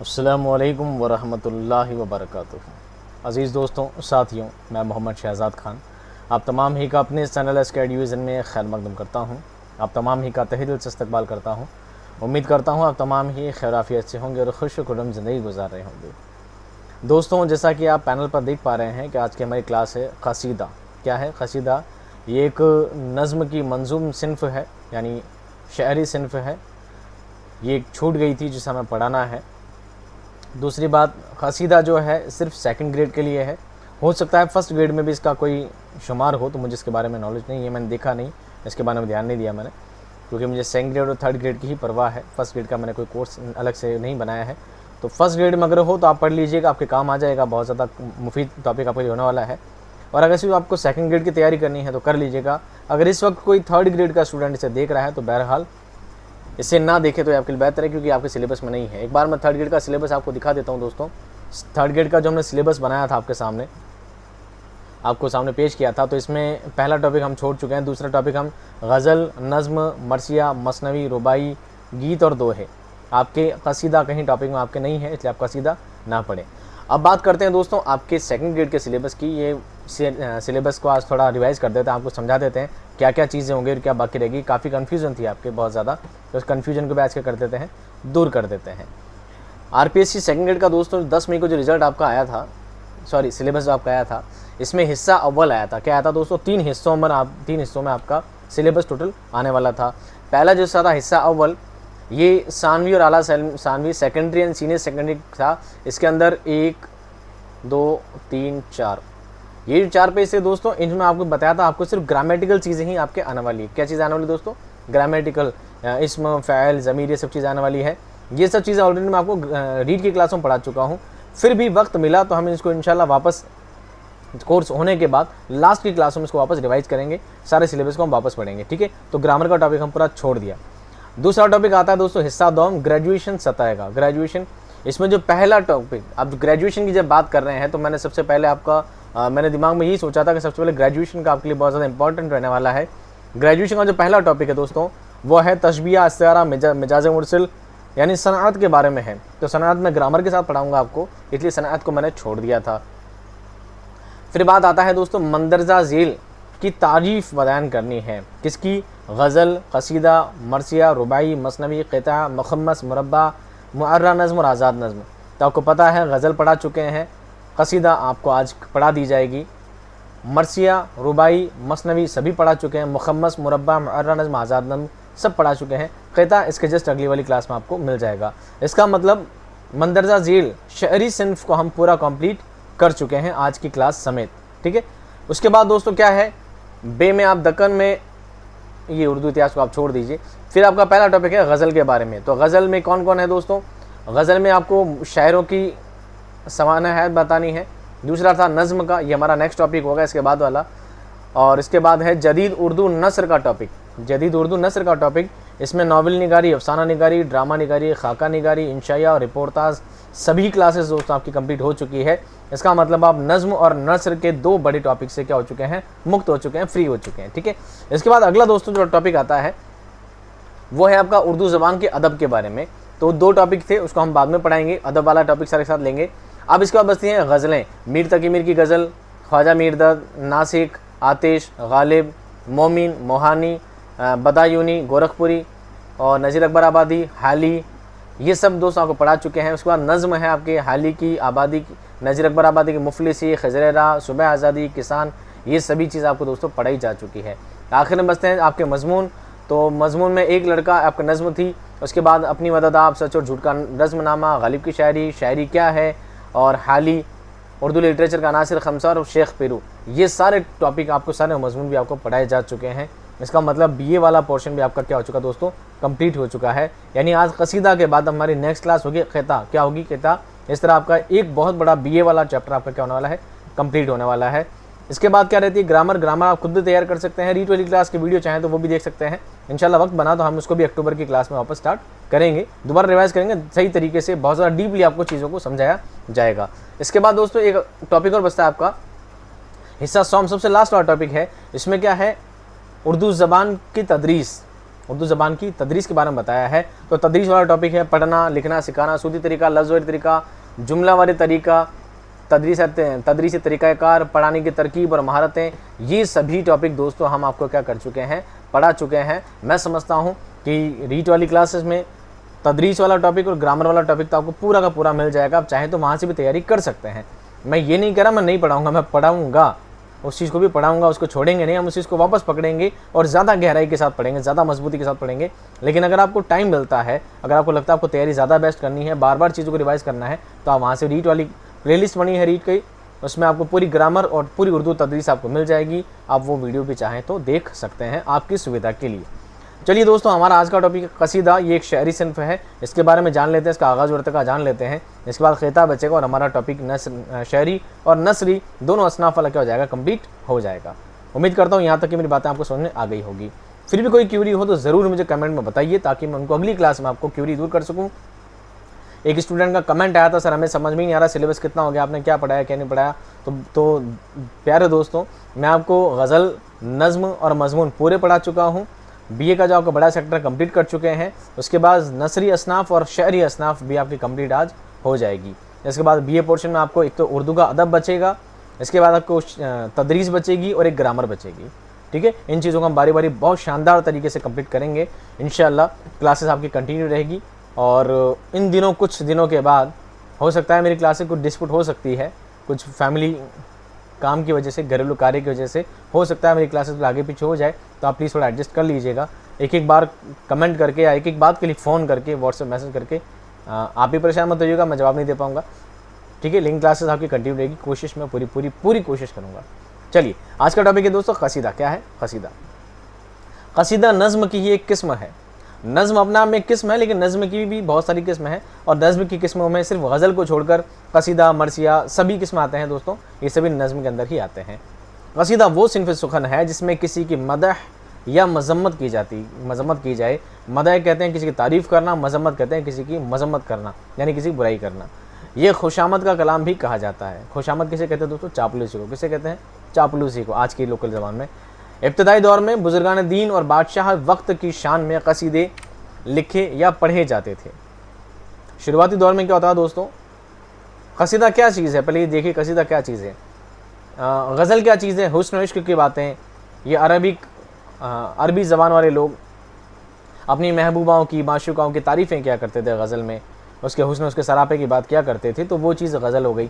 अस्सलामुअलैकुम वरहमतुल्लाहि वबरकातुहू। अज़ीज़ दोस्तों, साथियों, मैं मोहम्मद शहज़ाद ख़ान आप तमाम ही का अपने चैनल एस्केडिविज़न में खैर मकदम करता हूँ। आप तमाम ही का तहे दिल से इस्तकबाल करता हूँ। उम्मीद करता हूँ आप तमाम ही खैराफियत से होंगे और खुश खुर्रम ज़िंदगी गुजार रहे होंगे। दोस्तों, जैसा कि आप पैनल पर देख पा रहे हैं कि आज की हमारी क्लास है क़सीदा। क्या है क़सीदा? ये एक नज़्म की मंजूम सिन्फ़ है, यानी शायरी सिन्फ़ है। ये एक छूट गई थी जिसे हमें पढ़ाना है। दूसरी बात, क़सीदा जो है सिर्फ सेकंड ग्रेड के लिए है। हो सकता है फर्स्ट ग्रेड में भी इसका कोई शुमार हो, तो मुझे इसके बारे में नॉलेज नहीं है, मैंने देखा नहीं, इसके बारे में ध्यान नहीं दिया मैंने, क्योंकि मुझे सेकंड ग्रेड और थर्ड ग्रेड की ही परवाह है। फर्स्ट ग्रेड का मैंने कोई कोर्स अलग से नहीं बनाया है। तो फर्स्ट ग्रेड में अगर हो तो आप पढ़ लीजिएगा, आपके काम आ जाएगा। बहुत ज़्यादा मुफीद टॉपिक आपके लिए होने वाला है। और अगर सिर्फ आपको सेकंड ग्रेड की तैयारी करनी है तो कर लीजिएगा। अगर इस वक्त कोई थर्ड ग्रेड का स्टूडेंट इसे देख रहा है तो बहरहाल इसे ना देखे तो आपके लिए बेहतर है, क्योंकि आपके सिलेबस में नहीं है। एक बार मैं थर्ड ग्रेड का सिलेबस आपको दिखा देता हूं दोस्तों। थर्ड ग्रेड का जो हमने सिलेबस बनाया था आपको सामने पेश किया था, तो इसमें पहला टॉपिक हम छोड़ चुके हैं। दूसरा टॉपिक हम गज़ल, नज़्म, मरसिया, मसनवी, रुबाई, गीत और दोहे। आपके क़सीदा कहीं टॉपिक में आपके नहीं है, इसलिए आप क़सीदा ना पढ़ें। अब बात करते हैं दोस्तों आपके सेकंड ग्रेड के सिलेबस की। ये सिलेबस को आज थोड़ा रिवाइज़ कर देते हैं, आपको समझा देते हैं क्या क्या चीज़ें होंगी और क्या बाकी रहेगी। काफ़ी कन्फ्यूज़न थी आपके बहुत ज़्यादा, तो उस कन्फ्यूजन को भी आज के कर देते हैं, दूर कर देते हैं। आरपीएससी सेकंड ग्रेड का दोस्तों 10 मई को जो रिज़ल्ट आपका आया था, सॉरी सिलेबस जो आपका आया था, इसमें हिस्सा अव्वल आया था। क्या आया था दोस्तों? तीन हिस्सों में आपका सिलेबस टोटल आने वाला था। पहला जो था हिस्सा अव्वल, ये सानवी और आला सानवी सेकेंडरी एंड सीनियर सेकेंडरी था। इसके अंदर 1 2 3 4 ये जो 4 पेज थे दोस्तों, इनमें आपको बताया था आपको सिर्फ ग्रामेटिकल चीज़ें ही आपके आने वाली है। क्या चीज़ आने वाली दोस्तों? ग्रामेटिकल, इस्म, फ़ैल, ज़मीर, ये सब चीज़ आने वाली है। ये सब चीज़ें ऑलरेडी मैं आपको रीड की क्लास में पढ़ा चुका हूँ। फिर भी वक्त मिला तो हम इसको इंशाल्लाह वापस कोर्स होने के बाद लास्ट की क्लास में इसको वापस रिवाइज करेंगे, सारे सिलेबस को हम वापस पढ़ेंगे, ठीक है। तो ग्रामर का टॉपिक हम पूरा छोड़ दिया। दूसरा टॉपिक आता है दोस्तों हिस्सा दोम, ग्रेजुएशन सताएगा। ग्रेजुएशन, इसमें जो पहला टॉपिक, अब ग्रेजुएशन की जब बात कर रहे हैं तो मैंने सबसे पहले मैंने दिमाग में यही सोचा था कि सबसे पहले ग्रेजुएशन का आपके लिए बहुत ज़्यादा इंपॉर्टेंट रहने वाला है। ग्रेजुएशन का जो पहला टॉपिक है दोस्तों वो है तशबिया, इस्तिआरा, मिजाज मुरसिल, यानी सनअत के बारे में है। तो सनअत में ग्रामर के साथ पढ़ाऊँगा आपको, इसलिए सनअत को मैंने छोड़ दिया था। फिर बात आता है दोस्तों मंदरजा झील की तारीफ़ बयान करनी है। किसकी? गज़ल, क़सीदा, मरसिया, रुबाई, मसनवी, क़िता, मुखम्मस, मुरब्बा, मुअर्रा नज़्म और आज़ाद नज़्म। तो आपको पता है गज़ल पढ़ा चुके हैं, क़सीदा आपको आज पढ़ा दी जाएगी, मरसिया, रुबाई, मसनवी सभी पढ़ा चुके हैं, मुखम्मस, मुरब्बा, मुअर्रा नज़्म, आज़ाद नज़्म सब पढ़ा चुके हैं। क़िता इसके जस्ट अगली वाली क्लास में आपको मिल जाएगा। इसका मतलब मंदरजा झील शायरी सिन्फ़ को हम पूरा कंप्लीट कर चुके हैं आज की क्लास समेत, ठीक है। उसके बाद दोस्तों क्या है, बे में आप दक्कन में, ये उर्दू इतिहास को आप छोड़ दीजिए। फिर आपका पहला टॉपिक है गज़ल के बारे में। तो गज़ल में कौन कौन है दोस्तों? गज़ल में आपको शायरों की सवाना हैत बतानी है। दूसरा था नज़्म का, ये हमारा नेक्स्ट टॉपिक होगा इसके बाद वाला। और इसके बाद है जदीद उर्दू नसर का टॉपिक। जदीद उर्दू नसर का टॉपिक, इसमें नावल निगारी, अफसाना निगारी, ड्रामा निगारी, खाका निगारी, इंशाया और रिपोर्टाज सभी क्लासेस दोस्तों आपकी कंप्लीट हो चुकी है। इसका मतलब आप नज़्म और नसर के दो बड़े टॉपिक से क्या हो चुके हैं? मुक्त हो चुके हैं, फ्री हो चुके हैं, ठीक है। इसके बाद अगला दोस्तों जो टॉपिक आता है वो है आपका उर्दू ज़बान के अदब के बारे में। तो 2 टॉपिक थे, उसको हम बाद में पढ़ाएंगे, अदब वाला टॉपिक सारे साथ लेंगे। अब इसके बाद बचती हैं गज़लें। मीर तकी मीर की गज़ल, ख्वाजा मीर दर्द, नासिक, आतिश, गालिब, मोमिन, मोहानी, बदायूनी, गोरखपुरी और नज़ीर अकबर आबादी, हाली, ये सब दोस्त आपको पढ़ा चुके हैं। उसके बाद नज़्म है आपके हाली की, आबादी की, नज़ीर अकबर आबादी की, मुफलिसी, खजरेरा, सुबह आज़ादी, किसान, ये सभी चीज़ आपको दोस्तों पढ़ाई जा चुकी है। आखिर में बचते हैं आपके मजमून। तो मजमून में एक लड़का आपका नज़्म थी, उसके बाद अपनी मदद आप, सच और झूठ का नज़्मनामा, गालिब की शायरी, शायरी क्या है, और हाली, उर्दू लिटरेचर का नासिर खमसा और शेख पेरू, ये सारे टॉपिक आपको, सारे मजमून भी आपको पढ़ाए जा चुके हैं। इसका मतलब बीए वाला पोर्शन भी आपका क्या हो चुका दोस्तों? कंप्लीट हो चुका है। यानी आज क़सीदा के बाद हमारी नेक्स्ट क्लास होगी क़िता। क्या होगी? क़िता। इस तरह आपका एक बहुत बड़ा बीए वाला चैप्टर आपका क्या होने वाला है? कंप्लीट होने वाला है। इसके बाद क्या रहती है? ग्रामर आप खुद भी तैयार कर सकते हैं। रीड वाली क्लास की वीडियो चाहें तो वो भी देख सकते हैं। इंशाल्लाह वक्त बना तो हम उसको भी अक्टूबर की क्लास में वापस स्टार्ट करेंगे, दोबारा रिवाइज करेंगे सही तरीके से, बहुत ज़्यादा डीपली आपको चीज़ों को समझाया जाएगा। इसके बाद दोस्तों एक टॉपिक और बचता है आपका हिस्सा सॉम, सबसे लास्ट वाला टॉपिक है। इसमें क्या है? उर्दू ज़बान की तदरीस, उर्दू ज़बान की तदरीस के बारे में बताया है। तो तदरीस वाला टॉपिक है पढ़ना, लिखना, सिखाना, सूदी तरीका, लफ्ज़ तरीका, जुमला वाली तरीका, तदरीसी तरीक़ाकार, पढ़ाने की तरकीब और महारतें। ये सभी टॉपिक दोस्तों हम आपको क्या कर चुके हैं, पढ़ा चुके हैं। मैं समझता हूँ कि रीट वाली क्लासेस में तदरीस वाला टॉपिक और ग्रामर वाला टॉपिक तो आपको पूरा का पूरा मिल जाएगा। आप चाहे तो वहाँ से भी तैयारी कर सकते हैं। मैं ये नहीं कह रहा मैं नहीं पढ़ाऊँगा, मैं पढ़ाऊँगा, उस चीज़ को भी पढ़ाऊँगा, उसको छोड़ेंगे नहीं, हम उस चीज़ को वापस पकड़ेंगे और ज़्यादा गहराई के साथ पढ़ेंगे, ज़्यादा मजबूती के साथ पढ़ेंगे। लेकिन अगर आपको टाइम मिलता है, अगर आपको लगता है आपको तैयारी ज़्यादा बेस्ट करनी है, बार बार चीज़ों को रिवाइज़ करना है, तो आप वहाँ से रीट वाली प्लेलिस्ट बनी है रीट की, उसमें आपको पूरी ग्रामर और पूरी उर्दू तदरीस आपको मिल जाएगी। आप वो वीडियो भी चाहें तो देख सकते हैं आपकी सुविधा के लिए। चलिए दोस्तों, हमारा आज का टॉपिक कसीदा, ये एक शायरी सिन्फ है, इसके बारे में जान लेते हैं, इसका आगाज़ और का जान लेते हैं। इसके बाद खिताब बचेगा और हमारा टॉपिक शायरी और नसरी दोनों असनाफ वाला क्या हो जाएगा, कंप्लीट हो जाएगा। उम्मीद करता हूँ यहाँ तक की मेरी बातें आपको समझ में आ गई होगी। फिर भी कोई क्यूरी हो तो ज़रूर मुझे कमेंट में बताइए, ताकि मैं उनको अगली क्लास में आपको क्यूरी दूर कर सकूँ। एक स्टूडेंट का कमेंट आया था, सर हमें समझ में नहीं आ रहा सिलेबस कितना हो गया, आपने क्या पढ़ाया क्या नहीं पढ़ाया। तो प्यारे दोस्तों, मैं आपको गज़ल, नज़्म और मज़मून पूरे पढ़ा चुका हूँ। बीए का जो आपका बड़ा सेक्टर कंप्लीट कर चुके हैं। उसके बाद नसरी असनाफ और शायरी असनाफ भी आपकी कंप्लीट आज हो जाएगी। इसके बाद बीए पोर्शन में आपको एक तो उर्दू का अदब बचेगा, इसके बाद आपको तदरीस बचेगी और एक ग्रामर बचेगी। ठीक है, इन चीज़ों को हम बारी बारी बहुत शानदार तरीके से कंप्लीट करेंगे। इंशाल्लाह क्लासेस आपकी कंटिन्यू रहेगी। और इन दिनों, कुछ दिनों के बाद हो सकता है मेरी क्लासेस कुछ डिस्प्यूट हो सकती है, कुछ फैमिली काम की वजह से, घरेलू कार्य की वजह से हो सकता है मेरी क्लासेस आगे पीछे हो जाए, तो आप प्लीज़ थोड़ा एडजस्ट कर लीजिएगा। एक एक बार कमेंट करके या एक एक बात के लिए फ़ोन करके, व्हाट्सएप मैसेज करके आप भी परेशान मत होइएगा, मैं जवाब नहीं दे पाऊँगा। ठीक है, लेकिन क्लासेस आपकी कंटिन्यू रहेगी, कोशिश मैं पूरी कोशिश करूँगा। चलिए, आज का टॉपिक है दोस्तों कसीदा। क्या है कसीदा? कसीदा नज़्म की ही एक किस्म है। नज़्म अपना में एक किस्म है, लेकिन नज़्म की भी बहुत सारी किस्म है। और नज़्म की किस्मों में सिर्फ गज़ल को छोड़कर कसीदा, मरसिया सभी किस्म आते हैं दोस्तों, ये सभी नज़्म के अंदर ही आते हैं। कसीदा वो सिन्फ़ सुखन है जिसमें किसी की मदह या मज़म्मत की जाए। मदह कहते हैं किसी की तारीफ़ करना, मज़म्मत कहते हैं किसी की मज़म्मत करना, यानी किसी की बुराई करना। ये खुशामद का कलाम भी कहा जाता है। खुशामद किसे कहते हैं दोस्तों? चापलूसी को। किसे कहते हैं? चापलूसी को, आज की लोकल ज़बान में। इब्तदाई दौर में बुजुर्गान दीन और बादशाह वक्त की शान में कसीदे लिखे या पढ़े जाते थे। शुरुआती दौर में क्या होता है दोस्तों? कसीदा क्या चीज़ है, पहले ये देखिए कसीदा क्या चीज़ है। गज़ल क्या चीज़ है? हुस्न इश्क की बातें। ये अरबी ज़बान वाले लोग अपनी महबूबाओं की, माशूकाओं की तारीफ़ें क्या करते थे गज़ल में, उसके हुस्न, उसके सरापे की बात क्या करते थे, तो वो चीज़ गज़ल हो गई।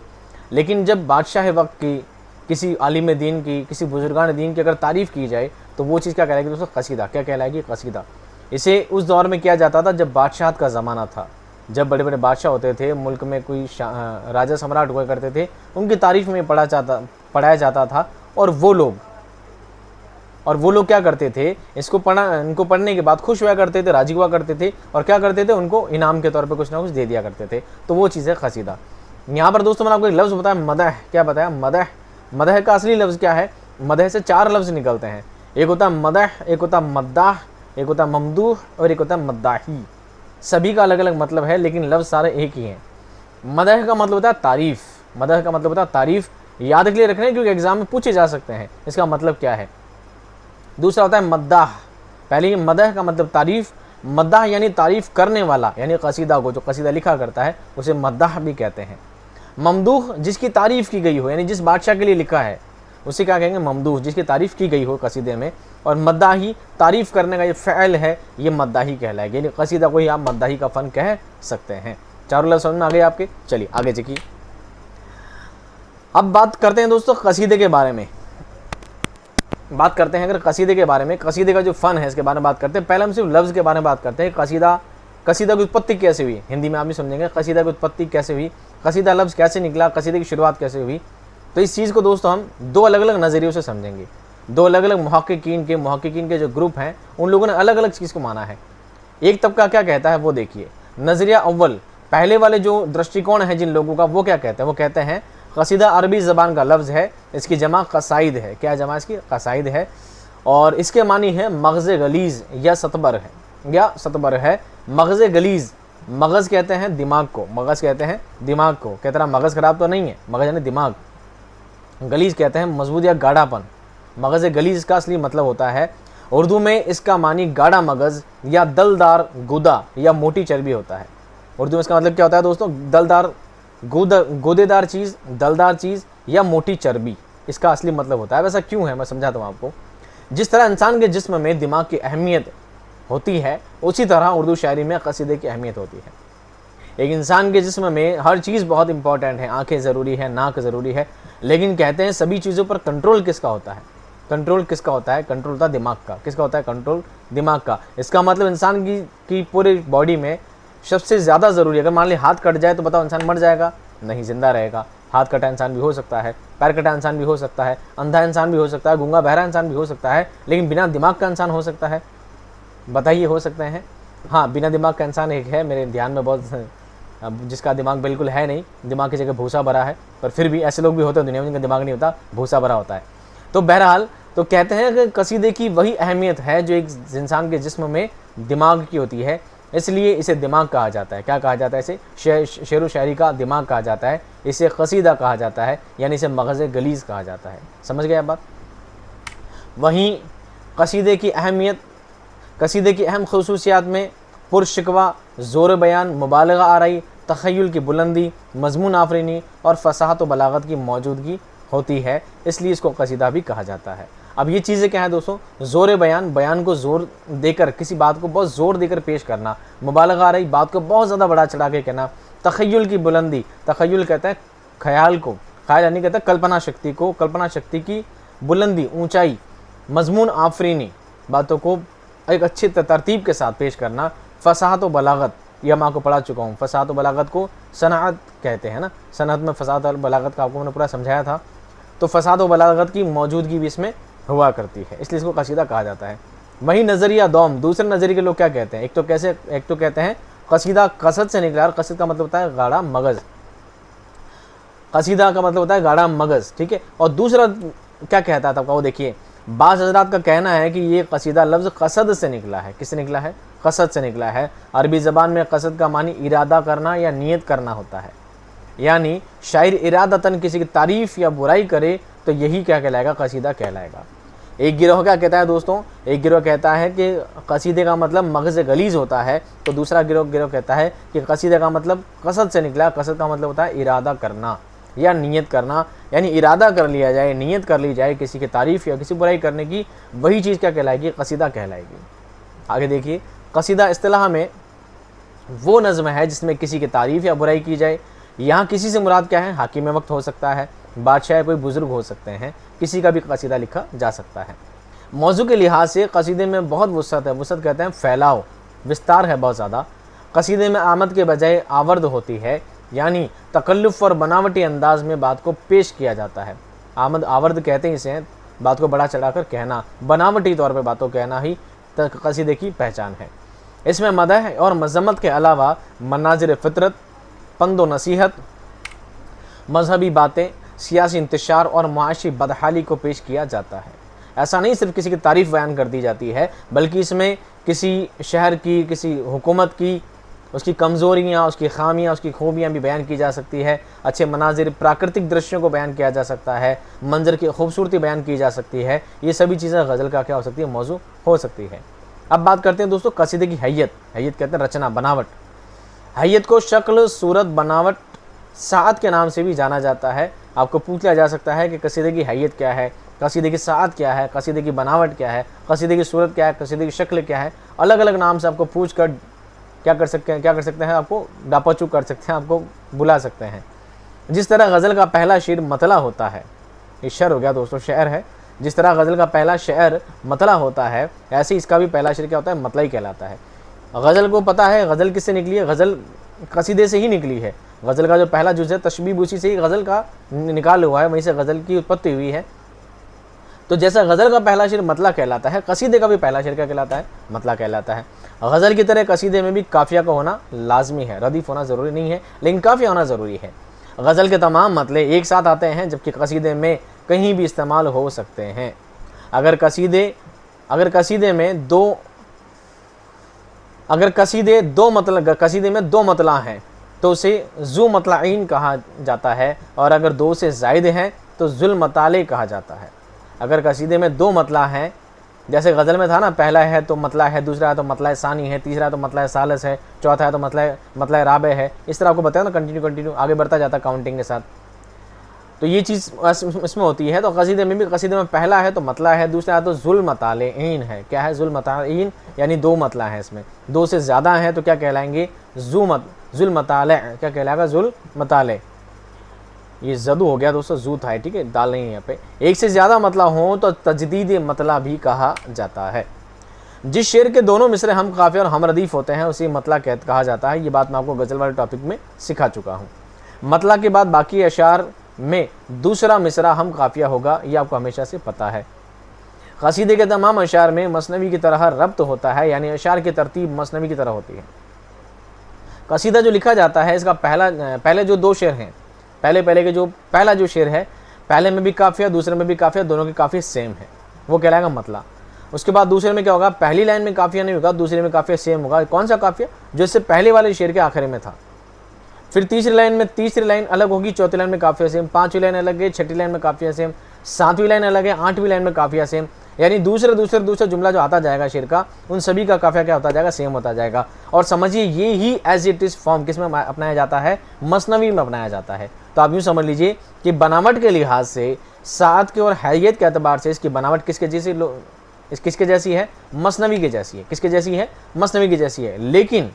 लेकिन जब बादशाह वक्त की, किसी आलिम दीन की, किसी बुजुर्गान दीन की अगर तारीफ़ की जाए, तो वो चीज़ क्या कहलाएगी दोस्तों? कसीदा। क्या कहलाएगी? कसीदा। इसे उस दौर में किया जाता था जब बादशाहत का ज़माना था, जब बड़े बड़े बादशाह होते थे, मुल्क में कोई राजा सम्राट हुआ करते थे, उनकी तारीफ़ में पढ़ाया जाता था। और वो लोग क्या करते थे? इनको पढ़ने के बाद खुश हुआ करते थे, राजी हुआ करते थे, और क्या करते थे? उनको इनाम के तौर पे कुछ ना कुछ दे दिया करते थे। तो वो चीज़ है कसीदा। यहाँ पर दोस्तों मैंने आपको एक लफ्ज़ बताया, मदह। क्या बताया? मदह। मदह का असली लफ्ज़ क्या है? मदह से 4 लफ्ज़ निकलते हैं। एक होता है मदह, एक होता है मद्दाह, एक होता है ममदूह और एक होता है मद्दाही। सभी का अलग अलग मतलब है, लेकिन लफ्ज़ सारे एक ही हैं। मदह का मतलब होता है तारीफ़। मदह का मतलब होता है तारीफ़। याद के लिए रखना, क्योंकि एग्जाम में पूछे जा सकते हैं इसका मतलब क्या है। दूसरा होता है मद्दाह। पहले मदह का मतलब तारीफ़, मद्दाह यानी तारीफ़ करने वाला, यानी कसीदा को जो कसीदा लिखा करता है उसे मद्दाह भी कहते हैं। ममदूह जिसकी तारीफ़ की गई हो, यानी जिस बादशाह के लिए लिखा है उसे क्या कहेंगे? ममदूह, जिसकी तारीफ़ की गई हो कसीदे में। और मद्दाही, तारीफ़ करने का ये फ़ैल है, ये मद्दाही कहलाएगा, यानी कसीदा को ही आप मद्दाही का फ़न कह सकते हैं। चारों लफ्ज़ समझ में आ गए आपके? चलिए आगे देखिए। अब बात करते हैं दोस्तों कसीदे के बारे में। बात करते हैं अगर कसीदे के बारे में, कसीदे का जो फ़न है इसके बारे में बात करते हैं। पहले हम सिर्फ लफ्ज़ के बारे में बात करते हैं। कसीदा की उत्पत्ति कैसे हुई? हिंदी में आप भी समझेंगे कसीदा की उत्पत्ति कैसे हुई, कसीदा लफ्ज़ कैसे निकला, कसीदे की शुरुआत कैसे हुई। तो इस चीज़ को दोस्तों हम 2 अलग अलग नज़रियों से समझेंगे। 2 अलग अलग मुहक्किकीन के जो ग्रुप हैं, उन लोगों ने अलग अलग चीज़ को माना है। एक तबका क्या कहता है वो देखिए। नज़रिया अव्वल, पहले वाले जो दृष्टिकोण है जिन लोगों का, वो क्या कहते हैं? वो कहते हैं कसीदा अरबी ज़बान का लफ्ज़ है, इसकी जमा कसाइद है। क्या जमा इसकी? कसाइद है। और इसके मानी है मग़ज़ गलीज़ या सतबर है। मग़ज़ गलीज़, मग़ज़ कहते हैं दिमाग को, मग़ज़ कहते हैं दिमाग को। कहते हैं मग़ज़ ख़राब तो नहीं है, मग़ज़ यानी दिमाग। गलीज़ कहते हैं मजबूत या गाढ़ापन। मग़ज़ गलीज़ का असली मतलब होता है उर्दू में इसका मानी गाढ़ा मगज़ या दलदार गुदा या मोटी चर्बी होता है। उर्दू में इसका मतलब क्या होता है दोस्तों? दलदार गूदेदार चीज़, दलदार चीज़ या मोटी चर्बी, इसका असली मतलब होता है। वैसा क्यों है मैं समझाता हूँ आपको। जिस तरह इंसान के जिस्म में दिमाग की अहमियत होती है, उसी तरह उर्दू शायरी में कसीदे की अहमियत होती है। एक इंसान के जिस्म में हर चीज़ बहुत इंपॉर्टेंट है, आंखें ज़रूरी है, नाक ज़रूरी है, लेकिन कहते हैं सभी चीज़ों पर कंट्रोल किसका होता है? कंट्रोल किसका होता है? कंट्रोल होता है दिमाग का। किसका होता है? कंट्रोल दिमाग का। इसका मतलब इंसान की पूरी बॉडी में सबसे ज़्यादा ज़रूरी, अगर मान ली हाथ कट जाए तो बताओ इंसान मर जाएगा? नहीं, ज़िंदा रहेगा। हाथ कटा इंसान भी हो सकता है, पैर कटा इंसान भी हो सकता है, अंधा इंसान भी हो सकता है, गूंगा बहरा इंसान भी हो सकता है, लेकिन बिना दिमाग का इंसान हो सकता है? बताइए, हो सकते हैं? हाँ, बिना दिमाग का इंसान एक है मेरे ध्यान में बहुत, जिसका दिमाग बिल्कुल है नहीं, दिमाग की जगह भूसा भरा है, पर फिर भी ऐसे लोग भी होते हैं दुनिया में जिनका दिमाग नहीं होता, भूसा भरा होता है। तो बहरहाल तो कहते हैं कि कसीदे की वही अहमियत है जो एक इंसान के जिस्म में दिमाग की होती है, इसलिए इसे दिमाग कहा जाता है। क्या कहा जाता है? इसे शेर व शायरी का दिमाग कहा जाता है, इसे कसीदा कहा जाता है, यानी इसे मगज़ गलीज़ कहा जाता है। समझ गए आप बात? वहीं कसीदे की अहम खुसूसियात में पुरशिकवा, ज़ोर बयान, मुबालगा आराई, तख़य्युल की बुलंदी, मज़मून आफरीनी और फ़साहत व बलागत की मौजूदगी होती है, इसलिए इसको कसीदा भी कहा जाता है। अब ये चीज़ें क्या है दोस्तों? ज़ोर बयान, बयान को ज़ोर देकर, किसी बात को बहुत ज़ोर देकर पेश करना। मुबालगा आराई, बात को बहुत ज़्यादा बढ़ा चढ़ा के कहना। तख़य्युल की बुलंदी, तख़य्युल कहते हैं ख्याल को, ख्याल यानी कहते हैं कल्पना शक्ति को, कल्पना शक्ति की बुलंदी, ऊंचाई। मज़मून आफरीनी, बातों को एक अच्छी तरतीब के साथ पेश करना। फ़साहत व बलागत, यह मैं आपको पढ़ा चुका हूँ। फ़साहत व बलागत को सनाअत कहते हैं ना, सनअत में फ़साहत और बलागत का आपको मैंने पूरा समझाया था। तो फ़साहत व बलागत की मौजूदगी भी इसमें हुआ करती है, इसलिए इसको कसीदा कहा जाता है। वहीं नज़रिया दौम, दूसरे नज़रिए के लोग क्या कहते हैं? एक तो कहते हैं कसीदा कसद से निकला, और कसद का मतलब होता है गाढ़ा मगज़। कसीदा का मतलब होता है गाढ़ा मगज़, ठीक है। और दूसरा क्या कहता था, वो देखिए, बाज़ हज़रात का कहना है कि ये कसीदा लफ्ज़ कसद से निकला है। किससे निकला है? कसद से निकला है। अरबी ज़बान में कसद का मानी इरादा करना या नियत करना होता है, यानी शायर इरादतन किसी की तारीफ़ या बुराई करे तो यही क्या कहलाएगा? कसीदा कहलाएगा। एक गिरोह क्या कहता है दोस्तों? एक गिरोह कहता है कि कसीदे का मतलब मगज़ गलीज़ होता है, तो दूसरा गिरोह कहता है कि कसीदे का मतलब कसद से निकला। कसद का मतलब होता है इरादा करना या नियत करना, यानी इरादा कर लिया जाए, नियत कर ली जाए किसी की तारीफ़ या किसी बुराई करने की, वही चीज़ क्या कहलाएगी? कसीदा कहलाएगी। आगे देखिए, कसीदा इस्तिलाह में वो नज़्म है जिसमें किसी की तारीफ़ या बुराई की जाए। यहाँ किसी से मुराद क्या है? हाकिम वक्त हो सकता है, बादशाह, कोई बुज़ुर्ग हो सकते हैं, किसी का भी कसीदा लिखा जा सकता है। मौजू के लिहाज से कसीदे में बहुत वुसअत है। वुसअत कहते हैं फैलाव, विस्तार है बहुत ज़्यादा। कसीदे में आमद के बजाय आवर्द होती है, यानी तकल्लुफ़ और बनावटी अंदाज में बात को पेश किया जाता है। आवर्द कहते हैं इसे, बात को बढ़ा चढ़ा कर कहना, बनावटी तौर पर बातों कहना ही कसीदे की पहचान है। इसमें मदह और मज़म्मत के अलावा मनाज़िर फ़ितरत, पंदो नसीहत, मजहबी बातें, सियासी इंतशार और मुआशी बदहाली को पेश किया जाता है। ऐसा नहीं सिर्फ किसी की तारीफ़ बयान कर दी जाती है, बल्कि इसमें किसी शहर की, किसी हुकूमत की, उसकी कमज़ोरियाँ, उसकी खामियाँ, उसकी खूबियाँ भी बयान की जा सकती है। अच्छे मनाजिर, प्राकृतिक दृश्यों को बयान किया जा सकता है, मंजर की खूबसूरती बयान की जा सकती है। ये सभी चीज़ें गज़ल का क्या हो सकती है? मौजू हो सकती है। अब बात करते हैं दोस्तों कसीदे की हैयत। हैयत कहते हैं रचना, बनावट। हैयत को शक्ल, सूरत, बनावट, साअत के नाम से भी जाना जाता है। आपको पूछ लिया जा सकता है कि कसीदे की हैयत क्या है, कसीदे की साअत क्या है, कसीदे की बनावट क्या है, कसीदे की सूरत क्या है, कसीदे की शक्ल क्या है। अलग अलग नाम से आपको पूछ कर क्या कर सकते हैं? आपको डापाचू कर सकते हैं, आपको बुला सकते हैं। जिस तरह गज़ल का पहला शेर मतला होता है, ये शेर हो गया दोस्तों, शेर है। जिस तरह गज़ल का पहला शेर मतला होता है, ऐसे इसका भी पहला शेर क्या होता है? मतला ही कहलाता है। गज़ल को पता है गज़ल किससे निकली है? गज़ल कसीदे से ही निकली है। गज़ल का जो पहला जुज़ है तशबीह उसी से ही गज़ल का निकाल हुआ है, वहीं से गज़ल की उत्पत्ति हुई है। तो जैसा गज़ल का पहला शेर मतला कहलाता है, कसीदे का भी पहला शेर क्या कहलाता है? मतला कहलाता है। गज़ल की तरह कसीदे में भी काफ़िया का होना लाजमी है, रदीफ़ होना ज़रूरी नहीं है, लेकिन काफ़िया होना ज़रूरी है। गज़ल के तमाम मतले एक साथ आते हैं, जबकि कसीदे में कहीं भी इस्तेमाल हो सकते हैं। अगर कसीदे में दो मतला हैं तो उसे ज़ू मतलाइन कहा जाता है, और अगर दो से ज़ायद हैं तो ज़ुल मताले कहा जाता है। अगर कसीदे में दो मतला हैं, जैसे गज़ल में था ना, पहला है तो मतला है, दूसरा है तो मतला सानी है, तीसरा है तो मतला सालस है, चौथा है तो मतला राबे है। इस तरह आपको बताया ना, कंटिन्यू आगे बढ़ता जाता काउंटिंग के साथ। तो ये चीज़ इसमें होती है। तो कसीदे में भी, कसीदे में पहला है तो मतला है, दूसरा है तो जुल मतालेइन है। क्या है? जुल मतालेइन, यानी 2 मतला है इसमें, 2 से ज़्यादा है तो क्या कहलाएंगे? जुल मताले। क्या कहलाएगा? जुल मताले। ये जदू हो गया दोस्तों, जू था, ठीक है, दाल नहीं है यहाँ पे। एक से ज़्यादा मतला हो तो तजदीद मतला भी कहा जाता है। जिस शेर के दोनों मिसरे हम काफ़िया और हम रदीफ़ होते हैं उसे मतला कहा जाता है। ये बात मैं आपको गज़ल वाले टॉपिक में सिखा चुका हूँ। मतला के बाद बाकी अशार में दूसरा मिसरा हम काफ़िया होगा, ये आपको हमेशा से पता है। कसीदे के तमाम अशार में मसनवी की तरह रब्त होता है, यानी अशार की तरतीब मसनवी की तरह होती है। कसीदा जो लिखा जाता है, इसका पहले जो 2 शेर हैं, पहला जो शेर है, पहले में भी काफ़िया, दूसरे में भी काफ़िया, दोनों के काफ़िया सेम है, वो कहलाएगा मतला। उसके बाद दूसरे में क्या होगा? पहली लाइन में काफ़िया नहीं होगा, दूसरे में काफ़िया सेम होगा। कौन सा काफ़िया? जो इससे पहले वाले शेर के आखिरी में था। फिर तीसरी लाइन अलग होगी, चौथी लाइन में काफ़िया सेम, 5वीं लाइन अलग है, 6ठी लाइन में काफ़िया सेम, 7वीं लाइन अलग है, 8वीं लाइन में काफ़िया सेम। यानी दूसरा जुमला जो आता जाएगा शेर का, उन सभी का काफ़िया क्या होता जाएगा? सेम होता जाएगा। और समझिए ये ही एज इट इज़ फॉर्म किस में अपनाया जाता है? मसनवी में अपनाया जाता है। तो आप यूँ समझ लीजिए कि बनावट के लिहाज से, साथ के और हैयत के अतबार से इसकी बनावट किसके जैसी है? मसनवी के जैसी है। किसके जैसी है? मसनवी की जैसी है। लेकिन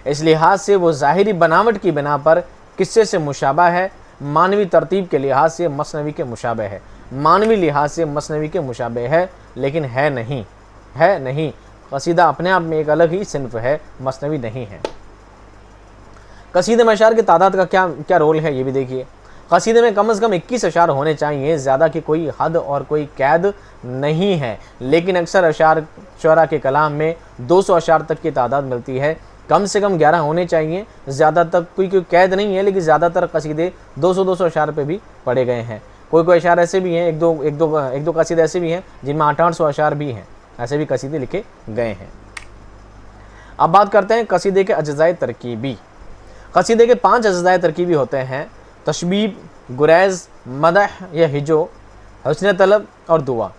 इस लिहाज से वो ज़ाहिरी बनावट की बिना पर किससे से मुशाबा है? मानवी तरतीब के लिहाज से मसनवी के मुशाबे है, मानवी लिहाज से मसनवी के मुशाबे है, लेकिन है नहीं। कसीदा अपने आप में एक अलग ही सिन्फ है, मसनवी नहीं है। कसीदे में अशार की तादाद का क्या रोल है, ये भी देखिए। कसीदे में कम से कम 21 अशार होने चाहिए, ज़्यादा की कोई हद और कोई कैद नहीं है। लेकिन अक्सर अशार शुरा के कलाम में 200 अशार तक की तादाद मिलती है। कम से कम 11 होने चाहिए, ज़्यादा तक कोई कैद नहीं है, लेकिन ज़्यादातर कसीदे 200 अशार पे भी पढ़े गए हैं। कोई अशार ऐसे भी हैं, एक दो कसीदे ऐसे भी हैं जिनमें 800 अशार भी हैं, ऐसे भी कसीदे लिखे गए हैं। अब बात करते हैं कसीदे के अज्ज़ाए तरकीबी। कसीदे के 5 अज्ज़ाए तरकीबी होते हैं: तशबीब, गुरैज़, मदह या हिजो, हुस्न तलब और दुआ।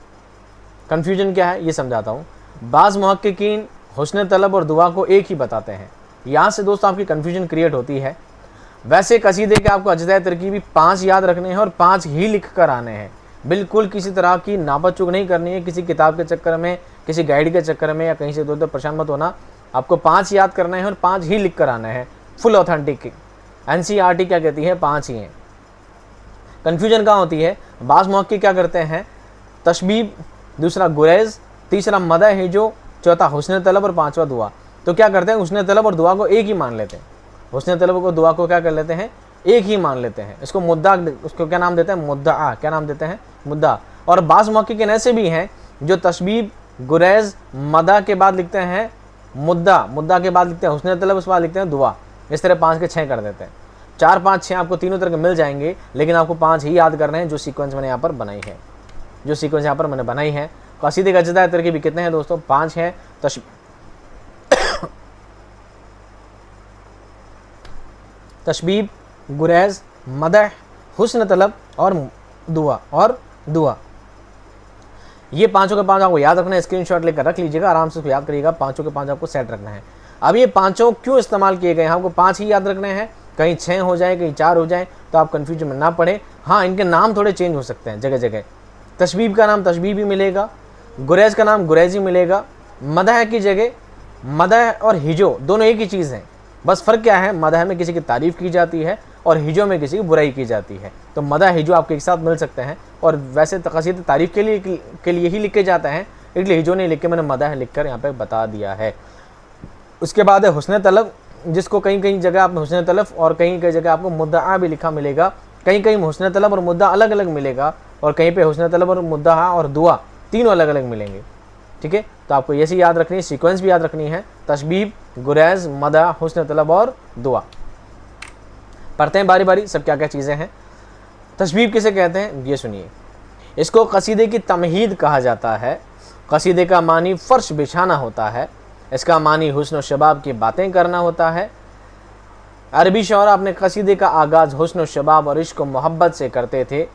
कन्फ्यूजन क्या है ये समझाता हूँ। बाज़ मुहक्किकीन हुस्न तलब और दुआ को एक ही बताते हैं। यहाँ से दोस्तों आपकी कन्फ्यूजन क्रिएट होती है। वैसे कसीदे के आपको अज्ज़ाए तरकीबी 5 याद रखने हैं और 5 ही लिख कर आने हैं। बिल्कुल किसी तरह की नापा चूक नहीं करनी है, किसी किताब के चक्कर में, किसी गाइड के चक्कर में या कहीं से इधर परेशान मत होना। आपको 5 याद करने हैं और 5 ही लिख कर आना है। Full authentic. NCERT क्या कहती है? 5 ही हैं। कन्फ्यूजन कहाँ होती है? बाज़ मुहक्किक क्या करते हैं? तशबीब, दूसरा गुरैज़, तीसरा मदह हिजो, चौथा हुस्न तलब और 5वां दुआ। तो क्या करते हैं? हुस्न तलब और दुआ को एक ही मान लेते हैं। हुस्न तलब को, दुआ को क्या कर लेते हैं? एक ही मान लेते हैं। इसको मुद्दा, उसको क्या नाम देते हैं? मुद्दा। क्या नाम देते हैं? मुद्दा। और बाज़ मुहक्किकीन ऐसे भी हैं जो तशबीब, गुरैज़, मदा के बाद लिखते हैं मुद्दा के बाद लिखते हैं हुस्न तलब, उसके बाद लिखते हैं दुआ। इस तरह 5 के 6 कर देते हैं। 4, 5, 6 आपको तीनों तरह के मिल जाएंगे, लेकिन आपको 5 ही याद करने हैं, जो सीक्वेंस मैंने यहाँ पर बनाई है। कसीदे का अज्ज़ाए तरकीबी कितने हैं दोस्तों? 5 हैं। तशबीब, गुरैज़, मदह, हुस्न तलब और दुआ। ये 5 के 5 आपको याद रखना है। स्क्रीनशॉट लेकर रख लीजिएगा, आराम से याद करिएगा। 5 के 5 आपको सेट रखना है। अब ये 5 क्यों इस्तेमाल किए गए हैं? आपको 5 ही याद रखने हैं, कहीं 6 हो जाए, कहीं 4 हो जाए, तो आप कन्फ्यूजन में ना पड़े। हाँ, इनके नाम थोड़े चेंज हो सकते हैं जगह जगह। तशबीब का नाम तशबीब ही मिलेगा, गुरैज़ का नाम गुरैज़ ही मिलेगा, मदह की जगह मदह और हिजो दोनों एक ही चीज़ हैं। बस फ़र्क क्या है? मदह में किसी की तारीफ़ की जाती है और हिजो में किसी की बुराई की जाती है। तो मदह हिजो आपके एक साथ मिल सकते हैं। और वैसे कसीदे तारीफ़ के लिए ही लिखे जाते हैं, इसलिए हिजो नहीं लिख के मैंने मदह लिख कर यहाँ पर बता दिया है। उसके बाद है हुस्न तलब, जिसको कहीं जगह आप हुस्न तलब और कहीं जगह आपको मुद्दा भी लिखा मिलेगा। कहीं हुस्न तलब और मुद्दा अलग अलग मिलेगा, और कहीं पे हुस्न तलब और मुद्दा और दुआ तीनों अलग अलग मिलेंगे। ठीक है, तो आपको ये सी याद रखनी है, सीक्वेंस भी याद रखनी है। तशबीब, गुरैज़, मदा, हुस्न तलब और दुआ। पढ़ते हैं बारी बारी सब क्या क्या चीज़ें हैं। तशबीब किसे कहते हैं ये सुनिए। इसको कसीदे की तमहीद कहा जाता है। कसीदे का मानी फ़र्श बिछाना होता है। इसका मानी हुस्न शबाब की बातें करना होता है। अरबी शौरा अपने कसीदे का आगाज़ हुस्न शबाब और इश्क मोहब्बत से करते थे,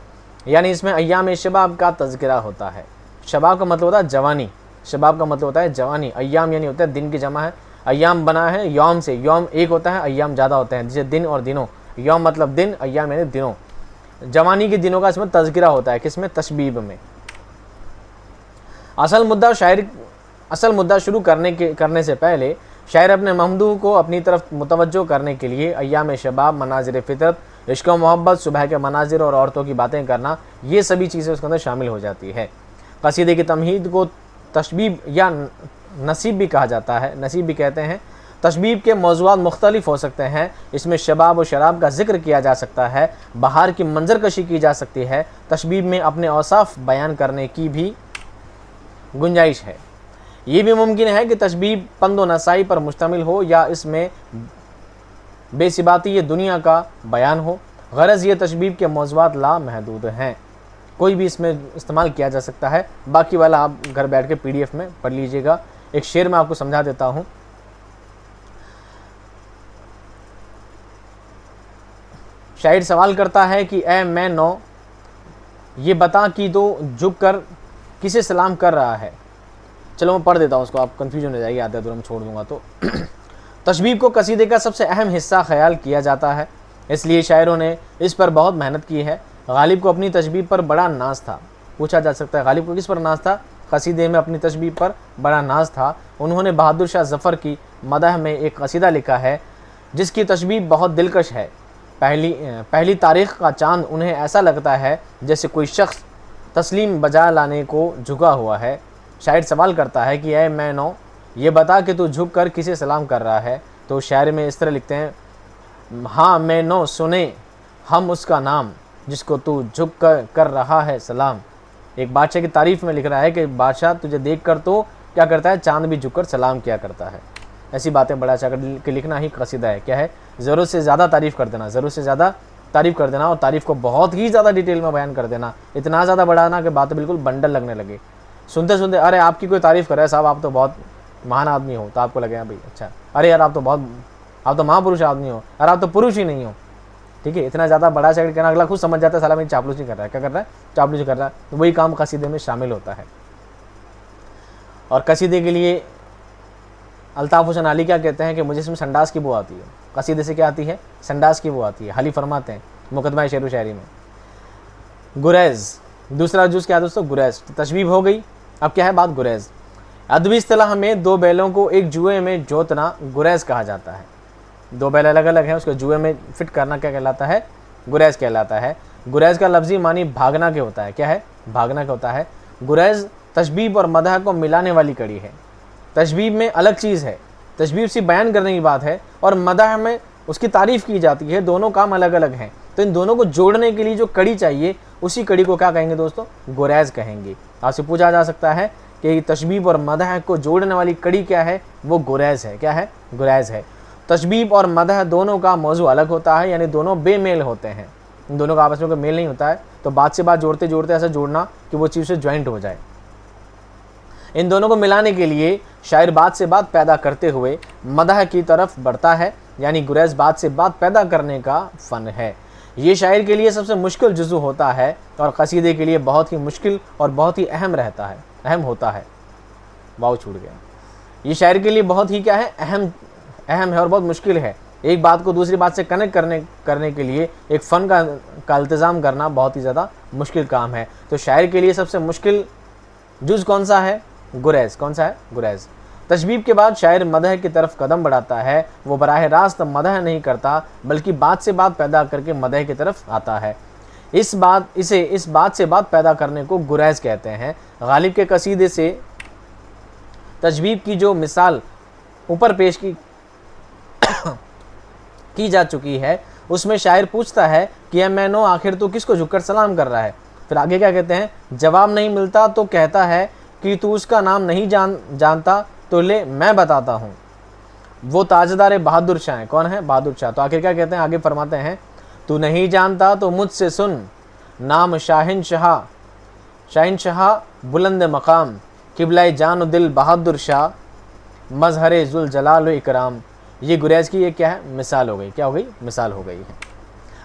यानी इसमें अय्याम शबाब का तज़किरा होता है। शबाब का मतलब होता है जवानी, शबाब का मतलब होता है जवानी। अय्याम यानी होता है दिन की जमा है, अय्याम बना है यौम से, यौम एक होता है, अय्याम ज़्यादा होते हैं, जैसे दिन और दिनों। यौम मतलब दिन, अय्याम यानी दिनों। जवानी के दिनों का इसमें तज़किरा होता है, किसमें? तशबीब में। असल मुद्दा शुरू करने से पहले शायर अपने ममदूह को अपनी तरफ मुतवज्जो करने के लिए अय्याम शबाब, मनाजिर फितरत, इश्क व मोहब्बत, सुबह के मनाजिर और औरतों की बातें करना, ये सभी चीज़ें उसके अंदर शामिल हो जाती है। कसीदे की तमहीद को तशबीब या नसीब भी कहा जाता है, नसीब भी कहते हैं। तशबीब के मौज़ूआत मुख्तलिफ हो सकते हैं, इसमें शबाब और शराब का जिक्र किया जा सकता है, बहार की मंजर कशी की जा सकती है। तशबीब में अपने औसाफ बयान करने की भी गुंजाइश है। ये भी मुमकिन है कि तशबीब पंदो नसाई पर मुश्तमिल हो या इसमें बेसिबाती ये दुनिया का बयान हो। गरज़ ये तशबीब के मौज़ूआत ला महदूद हैं, कोई भी इसमें इस्तेमाल किया जा सकता है। बाकी वाला आप घर बैठ के PDF में पढ़ लीजिएगा। एक शेर मैं आपको समझा देता हूँ। शायर सवाल करता है कि ए मैं नौ, ये बता कि तो झुक कर किसे सलाम कर रहा है। चलो मैं पढ़ देता हूँ उसको, आप कन्फ्यूजन हो जाएगी, आधा अधूरा मैं छोड़ दूंगा तो। तशबीब को कसीदे का सबसे अहम हिस्सा ख्याल किया जाता है, इसलिए शायरों ने इस पर बहुत मेहनत की है। गालिब को अपनी तशबीब पर बड़ा नाज था। पूछा जा सकता है गालिब को किस पर नाज था? कसीदे में अपनी तशबीब पर बड़ा नाज था। उन्होंने बहादुर शाह ज़फ़र की मदह में एक कसीदा लिखा है जिसकी तशबीब बहुत दिलकश है। पहली तारीख़ का चाँद उन्हें ऐसा लगता है जैसे कोई शख्स तस्लीम बजा लाने को झुका हुआ है। शायर सवाल करता है कि ऐ मैं नौ, ये बता कि तू झुक कर किसे सलाम कर रहा है। तो शायर में इस तरह लिखते हैं, हाँ मैं नौ सुने हम उसका नाम जिसको तू झुक कर रहा है सलाम। एक बादशाह की तारीफ़ में लिख रहा है कि बादशाह तुझे देख कर तो क्या करता है, चाँद भी झुक कर सलाम किया करता है। ऐसी बातें बड़ा चाह के लिखना ही कसीदा है। क्या है? ज़रूरत से ज़्यादा तारीफ़ कर देना, ज़रूरत से ज़्यादा तारीफ़ कर देना और तारीफ़ को बहुत ही ज़्यादा डिटेल में बयान कर देना, इतना ज़्यादा बढ़ाना कि बात बिल्कुल बंडल लगने लगे। सुनते सुनते अरे आपकी कोई तारीफ़ कर रहा है साहब, आप तो बहुत महान आदमी हो, तो आपको लगेगा भाई अच्छा, अरे यार आप तो महापुरुष आदमी हो, अरे आप तो पुरुष ही नहीं हो। ठीक है, इतना ज़्यादा बड़ा चढ़ करना, अगला खुद समझ जाता है साला मेरी चापलूसी कर रहा है। क्या कर रहा है? चापलूसी कर रहा है। तो वही काम कसीदे में शामिल होता है। और कसीदे के लिए अल्ताफ़ हुसैन अली क्या कहते हैं कि मुझे इसमें संडास की बू आती है। कसीदे से क्या आती है? संडास की बू आती है। हली फरमाते हैं मुकदमा शेर व शायरी में। गुरैज़, दूसरा जुज़ क्या है दोस्तों? गुरैज़। तशबीब हो गई। अब क्या है बात? गुरैज़। अदबी इस्तिलाह में दो बैलों को एक जुए में जोतना गुरैज़ कहा जाता है। दो बैल अलग अलग हैं, उसको जुए में फिट करना क्या कहलाता है? गुरैज़ कहलाता है। गुरैज़ का लफ्ज़ी मानी भागना के होता है। क्या है? भागना का होता है। गुरैज़ तशबीब और मदह को मिलाने वाली कड़ी है। तशबीब में अलग चीज़ है, तशबीब सिर्फ बयान करने की बात है, और मदह में उसकी तारीफ़ की जाती है। दोनों काम अलग अलग हैं, तो इन दोनों को जोड़ने के लिए जो कड़ी चाहिए उसी कड़ी को क्या कहेंगे दोस्तों? गुरैज़ कहेंगे। आपसे पूछा जा सकता है कि तशबीब और मदह को जोड़ने वाली कड़ी क्या है? वो गुरैज़ है। क्या है? गुरैज़ है। तशबीब और मदह दोनों का मौजू अलग होता है, यानी दोनों बेमेल होते हैं, इन दोनों का आपस में कोई मेल नहीं होता है। तो बात से बात जोड़ते जोड़ते ऐसा जोड़ना कि वो चीज़ से ज्वाइंट हो जाए। इन दोनों को मिलाने के लिए शायर बात से बात पैदा करते हुए मदह की तरफ बढ़ता है, यानी गुरैज़ बात से बात पैदा करने का फ़न है। ये शायर के लिए सबसे मुश्किल जुज़ू होता है और कसीदे के लिए बहुत ही मुश्किल और बहुत ही अहम होता है। वाव छूट गया। ये शायर के लिए बहुत ही क्या है? अहम है और बहुत मुश्किल है। एक बात को दूसरी बात से कनेक्ट करने के लिए एक फ़न का इल्तिज़ाम करना बहुत ही ज़्यादा मुश्किल काम है। तो शायर के लिए सबसे मुश्किल जुज़ कौन सा है? गुरैज़। कौन सा है? गुरैज़। तशबीब के बाद शायर मदह की तरफ कदम बढ़ाता है। वो बराह रास्त मदह नहीं करता, बल्कि बात से बात पैदा करके मदह की तरफ आता है। इस बात से बात पैदा करने को गुरैज़ कहते हैं। गालिब के कसीदे से तशबीब की जो मिसाल ऊपर पेश की जा चुकी है, उसमें शायर पूछता है कि मैं नो आखिर तू किसको झुककर सलाम कर रहा है। फिर आगे क्या कहते हैं? जवाब नहीं मिलता तो कहता है कि तू उसका नाम नहीं जानता, तो ले मैं बताता हूँ, वो ताजदार बहादुर शाह है। कौन है? बहादुर शाह। तो आखिर क्या कहते हैं? आगे फरमाते हैं, तू नहीं जानता तो मुझसे सुन, नाम शाहिनशाह बुलंद मकाम, किबला जान दिल बहादुर शाह, मजहर जुल जलाल इकराम। ये गुरैज़ की ये क्या है? मिसाल हो गई। क्या हो गई? मिसाल हो गई है।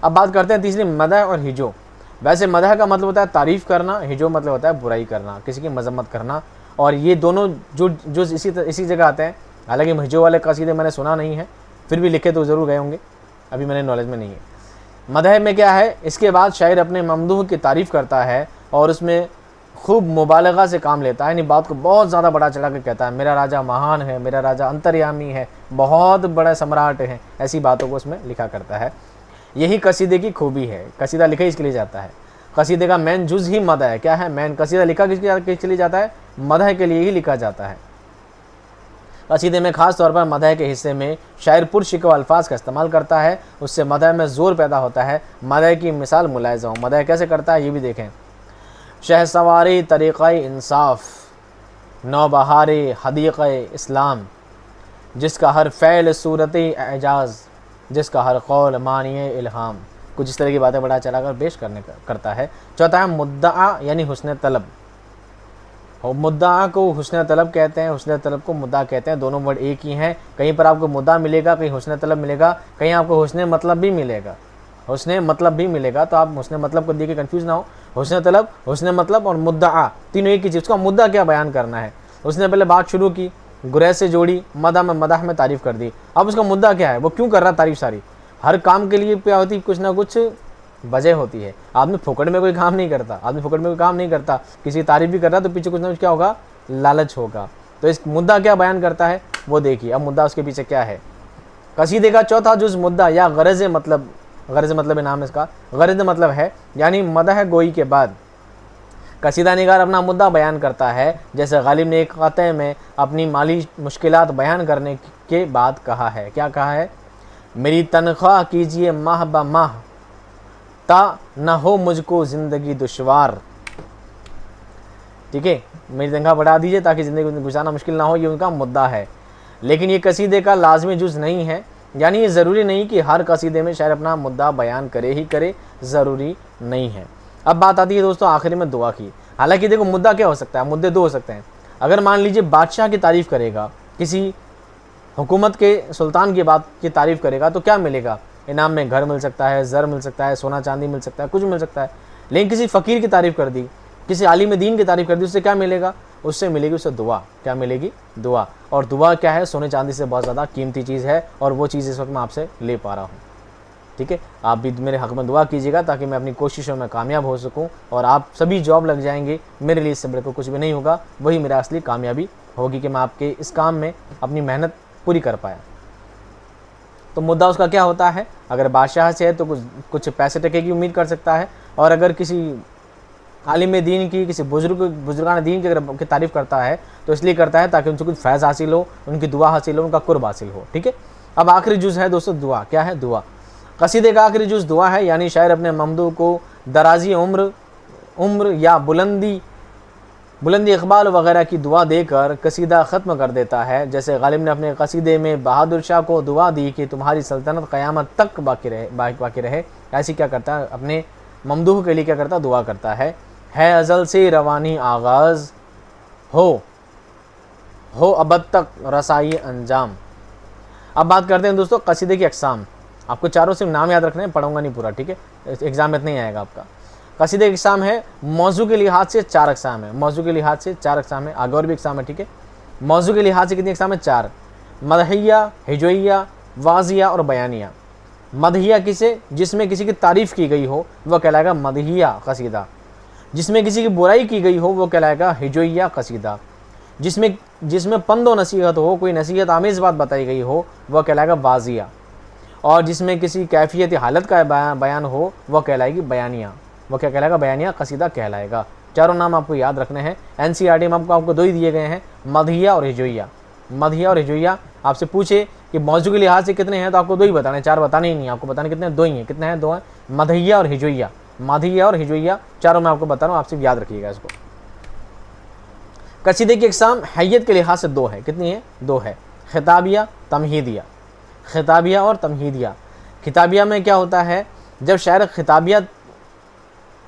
अब बात करते हैं तीसरी, मदह और हिजो। वैसे मदह का मतलब होता है तारीफ़ करना, हिजो मतलब होता है बुराई करना, किसी की मजम्मत करना। और ये दोनों जो इसी जगह आते हैं। हालांकि महजो वाले कसीदे मैंने सुना नहीं है, फिर भी लिखे तो ज़रूर गए होंगे, अभी मेरे नॉलेज में नहीं है। मदह में क्या है, इसके बाद शायर अपने ममदूह की तारीफ़ करता है और उसमें खूब मुबालगा से काम लेता है, यानी बात को बहुत ज़्यादा बड़ा चढ़ा कर कहता है, मेरा राजा महान है, मेरा राजा अंतर्यामी है, बहुत बड़ा सम्राट है, ऐसी बातों को उसमें लिखा करता है। यही कसीदे की खूबी है। कसीदा लिखा इसके लिए जाता है, कसीदे का मेन जुज़ ही मदह है। क्या है मेन? कसीदा लिखा किसके लिए जाता है? मदह के लिए ही लिखा जाता है। कसीदे में ख़ास तौर पर मदह के हिस्से में शायर पुरशिकवा अल्फाज का इस्तेमाल करता है, उससे मदह में ज़ोर पैदा होता है। मदह की मिसाल मुलाहिज़ा हूँ, मदह कैसे करता है ये भी देखें। शहसवारी तरीक़े इंसाफ, नौबहारे हदीक़े इस्लाम, जिसका हर फ़ैल सूरत एजाज़, जिसका हर कौल मानिए इल्हाम। कुछ इस तरह की बातें बड़ा चला कर पेश करता है। चौथा है मुद्दा यानी हुस्न तलब। और मुद्दा को हुस्न तलब कहते हैं, हुस्न तलब को मुद्दा कहते हैं, दोनों वर्ड एक ही हैं। कहीं पर आपको मुद्दा मिलेगा, कहीं हुस्न तलब मिलेगा, कहीं आपको हुस्न मतलब भी मिलेगा, हुस्न मतलब भी मिलेगा। तो आप हुस्न मतलब को देख के कन्फ्यूज़ ना हो। हुस्न तलब, हुस्न मतलब और मुद्दा तीनों एक ही चीज़। उसका मुद्दा क्या बयान करना है। उसने पहले बात शुरू की, गुरैज से जोड़ी, मदाह में तारीफ़ कर दी। अब उसका मुद्दा क्या है, वो क्यों कर रहा तारीफ़ सारी। हर काम के लिए क्या होती, कुछ ना कुछ वजह होती है। आदमी फोकट में कोई काम नहीं करता, आदमी फोकट में कोई काम नहीं करता, किसी तारीफ़ भी कर रहा है तो पीछे कुछ ना कुछ क्या होगा, लालच होगा। तो इस मुद्दा क्या बयान करता है वो देखिए। अब मुद्दा उसके पीछे क्या है। कसीदे का चौथा जुज़ मुद्दा या गरज़ मतलब, गरज़ मतलब नाम इसका, गरज़ मतलब है यानी मदह गोई के बाद कसीदा निगार अपना मुद्दा बयान करता है। जैसे गालिब ने एक क़ाते में अपनी माली मुश्किलात बयान करने के बाद कहा है, क्या कहा है, मेरी तनख्वाह कीजिए माह ब माह, ता न हो मुझको ज़िंदगी दुश्वार। ठीक है, मेरी तनख्वाह बढ़ा दीजिए ताकि ज़िंदगी गुजारना मुश्किल ना हो, ये उनका मुद्दा है। लेकिन ये कसीदे का लाजमी जुज़ नहीं है, यानी ये ज़रूरी नहीं कि हर कसीदे में शायर अपना मुद्दा बयान करे ही करे, ज़रूरी नहीं है। अब बात आती है दोस्तों आखिरी में दुआ की। हालांकि देखो मुद्दा क्या हो सकता है, मुद्दे दो हो सकते हैं। अगर मान लीजिए बादशाह की तारीफ़ करेगा, किसी हुकूमत के सुल्तान की बात की तारीफ़ करेगा तो क्या मिलेगा, इनाम में घर मिल सकता है, ज़र मिल सकता है, सोना चांदी मिल सकता है, कुछ मिल सकता है। लेकिन किसी फ़कीर की तारीफ़ कर दी, किसी आलिम दीन की तारीफ़ कर दी, उससे क्या मिलेगा, उससे मिलेगी उससे दुआ। क्या मिलेगी, दुआ। और दुआ क्या है, सोने चांदी से बहुत ज़्यादा कीमती चीज़ है, और वो चीज़ इस वक्त मैं आपसे ले पा रहा हूँ। ठीक है, आप भी मेरे हक़ में दुआ कीजिएगा ताकि मैं अपनी कोशिशों में कामयाब हो सकूं और आप सभी जॉब लग जाएंगे। मेरे लिए इससे बढ़कर कुछ भी नहीं होगा, वही मेरा असली कामयाबी होगी कि मैं आपके इस काम में अपनी मेहनत पूरी कर पाया। तो मुद्दा उसका क्या होता है, अगर बादशाह से है तो कुछ पैसे टके की उम्मीद कर सकता है, और अगर किसी आलिम दीन की, किसी बुजुर्गान दीन की अगर तारीफ़ करता है तो इसलिए करता है ताकि उनसे कुछ फैज़ हासिल हो, उनकी दुआ हासिल हो, उनका कुर्ब हासिल हो। ठीक है, अब आखिरी जुज़ है दोस्तों दुआ। क्या है, दुआ। कसीदे का आखिरी जुज़ दुआ है, यानी शायर अपने ममदू को दराजी उम्र या बुलंदी इक़बाल वगैरह की दुआ देकर कसीदा ख़त्म कर देता है। जैसे गालिब ने अपने कसीदे में बहादुर शाह को दुआ दी कि तुम्हारी सल्तनत क़यामत तक बाकी रहे। ऐसी क्या करता है, अपने ममदूह के लिए क्या करता है, दुआ करता है अज़ल से रवानी आगाज़ हो अबद तक रसाई अंजाम। अब बात करते हैं दोस्तों कसीदे की अक़साम। आपको चारों सिर्फ नाम याद रखना है, पढ़ूंगा नहीं पूरा। ठीक है, एग्ज़ाम में नहीं आएगा आपका। कसीदे की अक़साम है, मौजू के लिहाज से 4 अक़साम है, मौजू के लिहाज से 4 अक़साम है। आगे और भी अक़साम है। ठीक है, मौजू के लिहाज से कितनी अक़साम है, 4। मदहिया, हिजोइया, वाजिया और बयानिया। मदहिया किसे, जिसमें किसी की तारीफ़ की गई हो वह कहलाएगा मदहिया कसीदा। जिसमें किसी की बुराई की गई हो वो कहलाएगा हिजोइया कसीदा। जिसमें पंदो नसीहत हो, कोई नसीहत आमेज़ बात बताई गई हो वह कहलाएगा वाजिया। और जिसमें किसी कैफियत हालत का बयान हो वह कहलाएगी बयानिया। वह क्या कहलाएगा, बयानिया कसीदा कहलाएगा। चारों नाम आपको याद रखने हैं। एनसीईआरटी में आपको 2 ही दिए गए हैं, मदहिया और हिजोइया। मदहिया और हिजोइया आपसे पूछे कि मौजू के लिहाज से कितने हैं तो आपको 2 ही बताने, 4 बताने ही नहीं, आपको बताने कितने, 2 ही हैं। कितने हैं, 2 हैं, मदहिया और हिजोइया। मदहिया और हिजोइया चारों मैं आपको बता रहा हूँ, आप सिर्फ याद रखिएगा इसको। कसीदे की अक़साम हैयत के लिहाज से 2 है। कितनी है, 2 है, खिताबिया, तमहीदिया। खिताबिया और तमहीदिया। खिताबिया में क्या होता है, जब शायर खिताबिया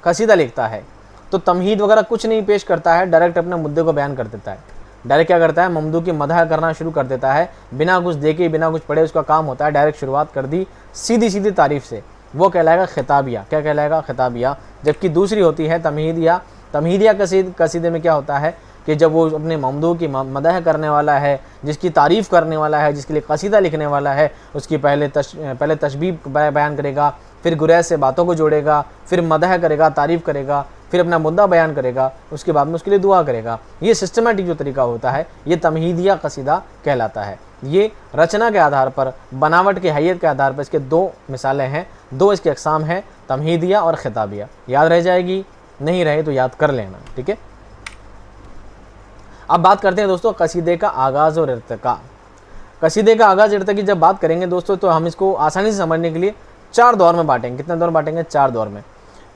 कसीदा लिखता है तो तमहीद वगैरह कुछ नहीं पेश करता है, डायरेक्ट अपने मुद्दे को बयान कर देता है। डायरेक्ट क्या करता है, ममदू की मदह करना शुरू कर देता है, बिना कुछ देखे बिना कुछ पढ़े उसका काम होता है। डायरेक्ट शुरुआत कर दी सीधी तारीफ़ से, वो कहलाएगा खिताबिया। क्या कहलाएगा, खिताबिया। जबकि दूसरी होती है तमहीदिया। तमहीदिया कसीदे में क्या होता है कि जब वो अपने ममदू की मदह करने वाला है, जिसकी तारीफ़ करने वाला है, जिसके लिए कसीदा लिखने वाला है, उसकी पहले तशबीह बयान करेगा, फिर गुरैज़ से बातों को जोड़ेगा, फिर मदह करेगा, तारीफ़ करेगा, फिर अपना मुद्दा बयान करेगा, उसके बाद में उसके लिए दुआ करेगा। ये सिस्टमेटिक जो तरीका होता है ये तमहीदिया कसीदा कहलाता है। ये रचना के आधार पर, बनावट की हैयत के आधार पर इसके दो मिसालें हैं, दो इसके अक़साम हैं, तमहीदिया और खिताबिया। याद रह जाएगी, नहीं रहे तो याद कर लेना, ठीक है। अब बात करते हैं दोस्तों कसीदे का आगाज़ और इर्तिका। कसीदे का आगाज़ इर्तिका की जब बात करेंगे दोस्तों तो हम इसको आसानी से समझने के लिए 4 दौर में बांटेंगे। कितने दौर बांटेंगे? 4 दौर में।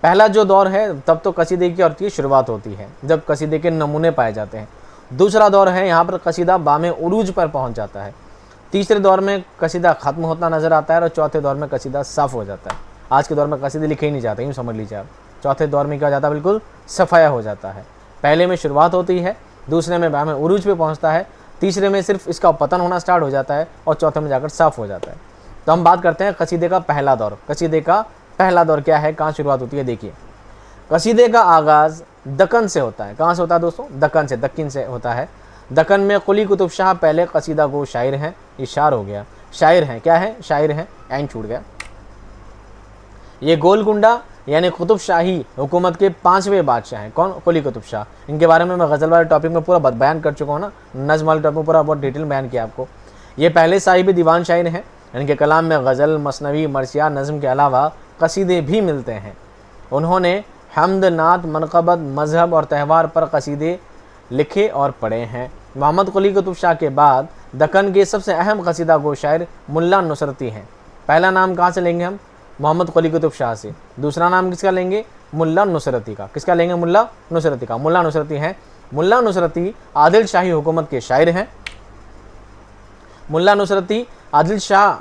पहला जो दौर है तब तो कसीदे की और शुरुआत होती है, जब कसीदे के नमूने पाए जाते हैं। दूसरा दौर है यहाँ पर कसीदा बामे उरूज पर पहुँच जाता है। तीसरे दौर में कसीदा ख़त्म होता नज़र आता है और चौथे दौर में कसीदा साफ़ हो जाता है। आज के दौर में कसीदे लिखे ही नहीं जाते, यूँ समझ लीजिए आप। चौथे दौर में क्या हो जाता है? बिल्कुल सफ़ाया हो जाता है। पहले में शुरुआत होती है, दूसरे में बामे उरूज पे पहुँचता है, तीसरे में सिर्फ इसका पतन होना स्टार्ट हो जाता है और चौथे में जाकर साफ़ हो जाता है। तो हम बात करते हैं कसीदे का पहला दौर। कसीदे का पहला दौर क्या है, कहाँ शुरुआत होती है? देखिए, कसीदे का आगाज़ दक्कन से होता है। कहाँ से होता है दोस्तों? दक्कन से, दक्किन से होता है। दक्कन में कुली कुतुब शाह पहले कसीदा गो शायर हैं, इशार हो गया, शायर हैं, क्या है? शायर हैं, एन छूट गया। ये गोलकुंडा यानी कुतुब शाही हुकूमत के 5वें बादशाह हैं। कौन? कुली कुतुब शाह। इनके बारे में मैं गज़ल वाले टॉपिक में पूरा बयान कर चुका हूँ ना, नज़्म वाले टॉपिक में पूरा बहुत डिटेल बयान किया आपको। ये पहले साहिब दीवान शायर हैं। इनके कलाम में गज़ल, मसनवी, मरसिया, नज़्म के अलावा कसीदे भी मिलते हैं। उन्होंने हम्द, नात, मनक़बत, मज़हब और त्यौहार पर कसीदे लिखे और पढ़े हैं। मोहम्मद कुली कुतुब शाह के बाद दक्कन के सबसे अहम कसीदा गो शायर मुल्ला नुसरती हैं। पहला नाम कहाँ से लेंगे हम? मोहम्मद कुली कुतुब शाह से। दूसरा नाम किसका लेंगे? मुल्ला नुसरती का। किसका लेंगे? मुल्ला नुसरती का। मुल्ला नुसरती हैं। मुल्ला नुसरती आदिल शाही हुकूमत के शायर हैं। मुल्ला नुसरती आदिल शाह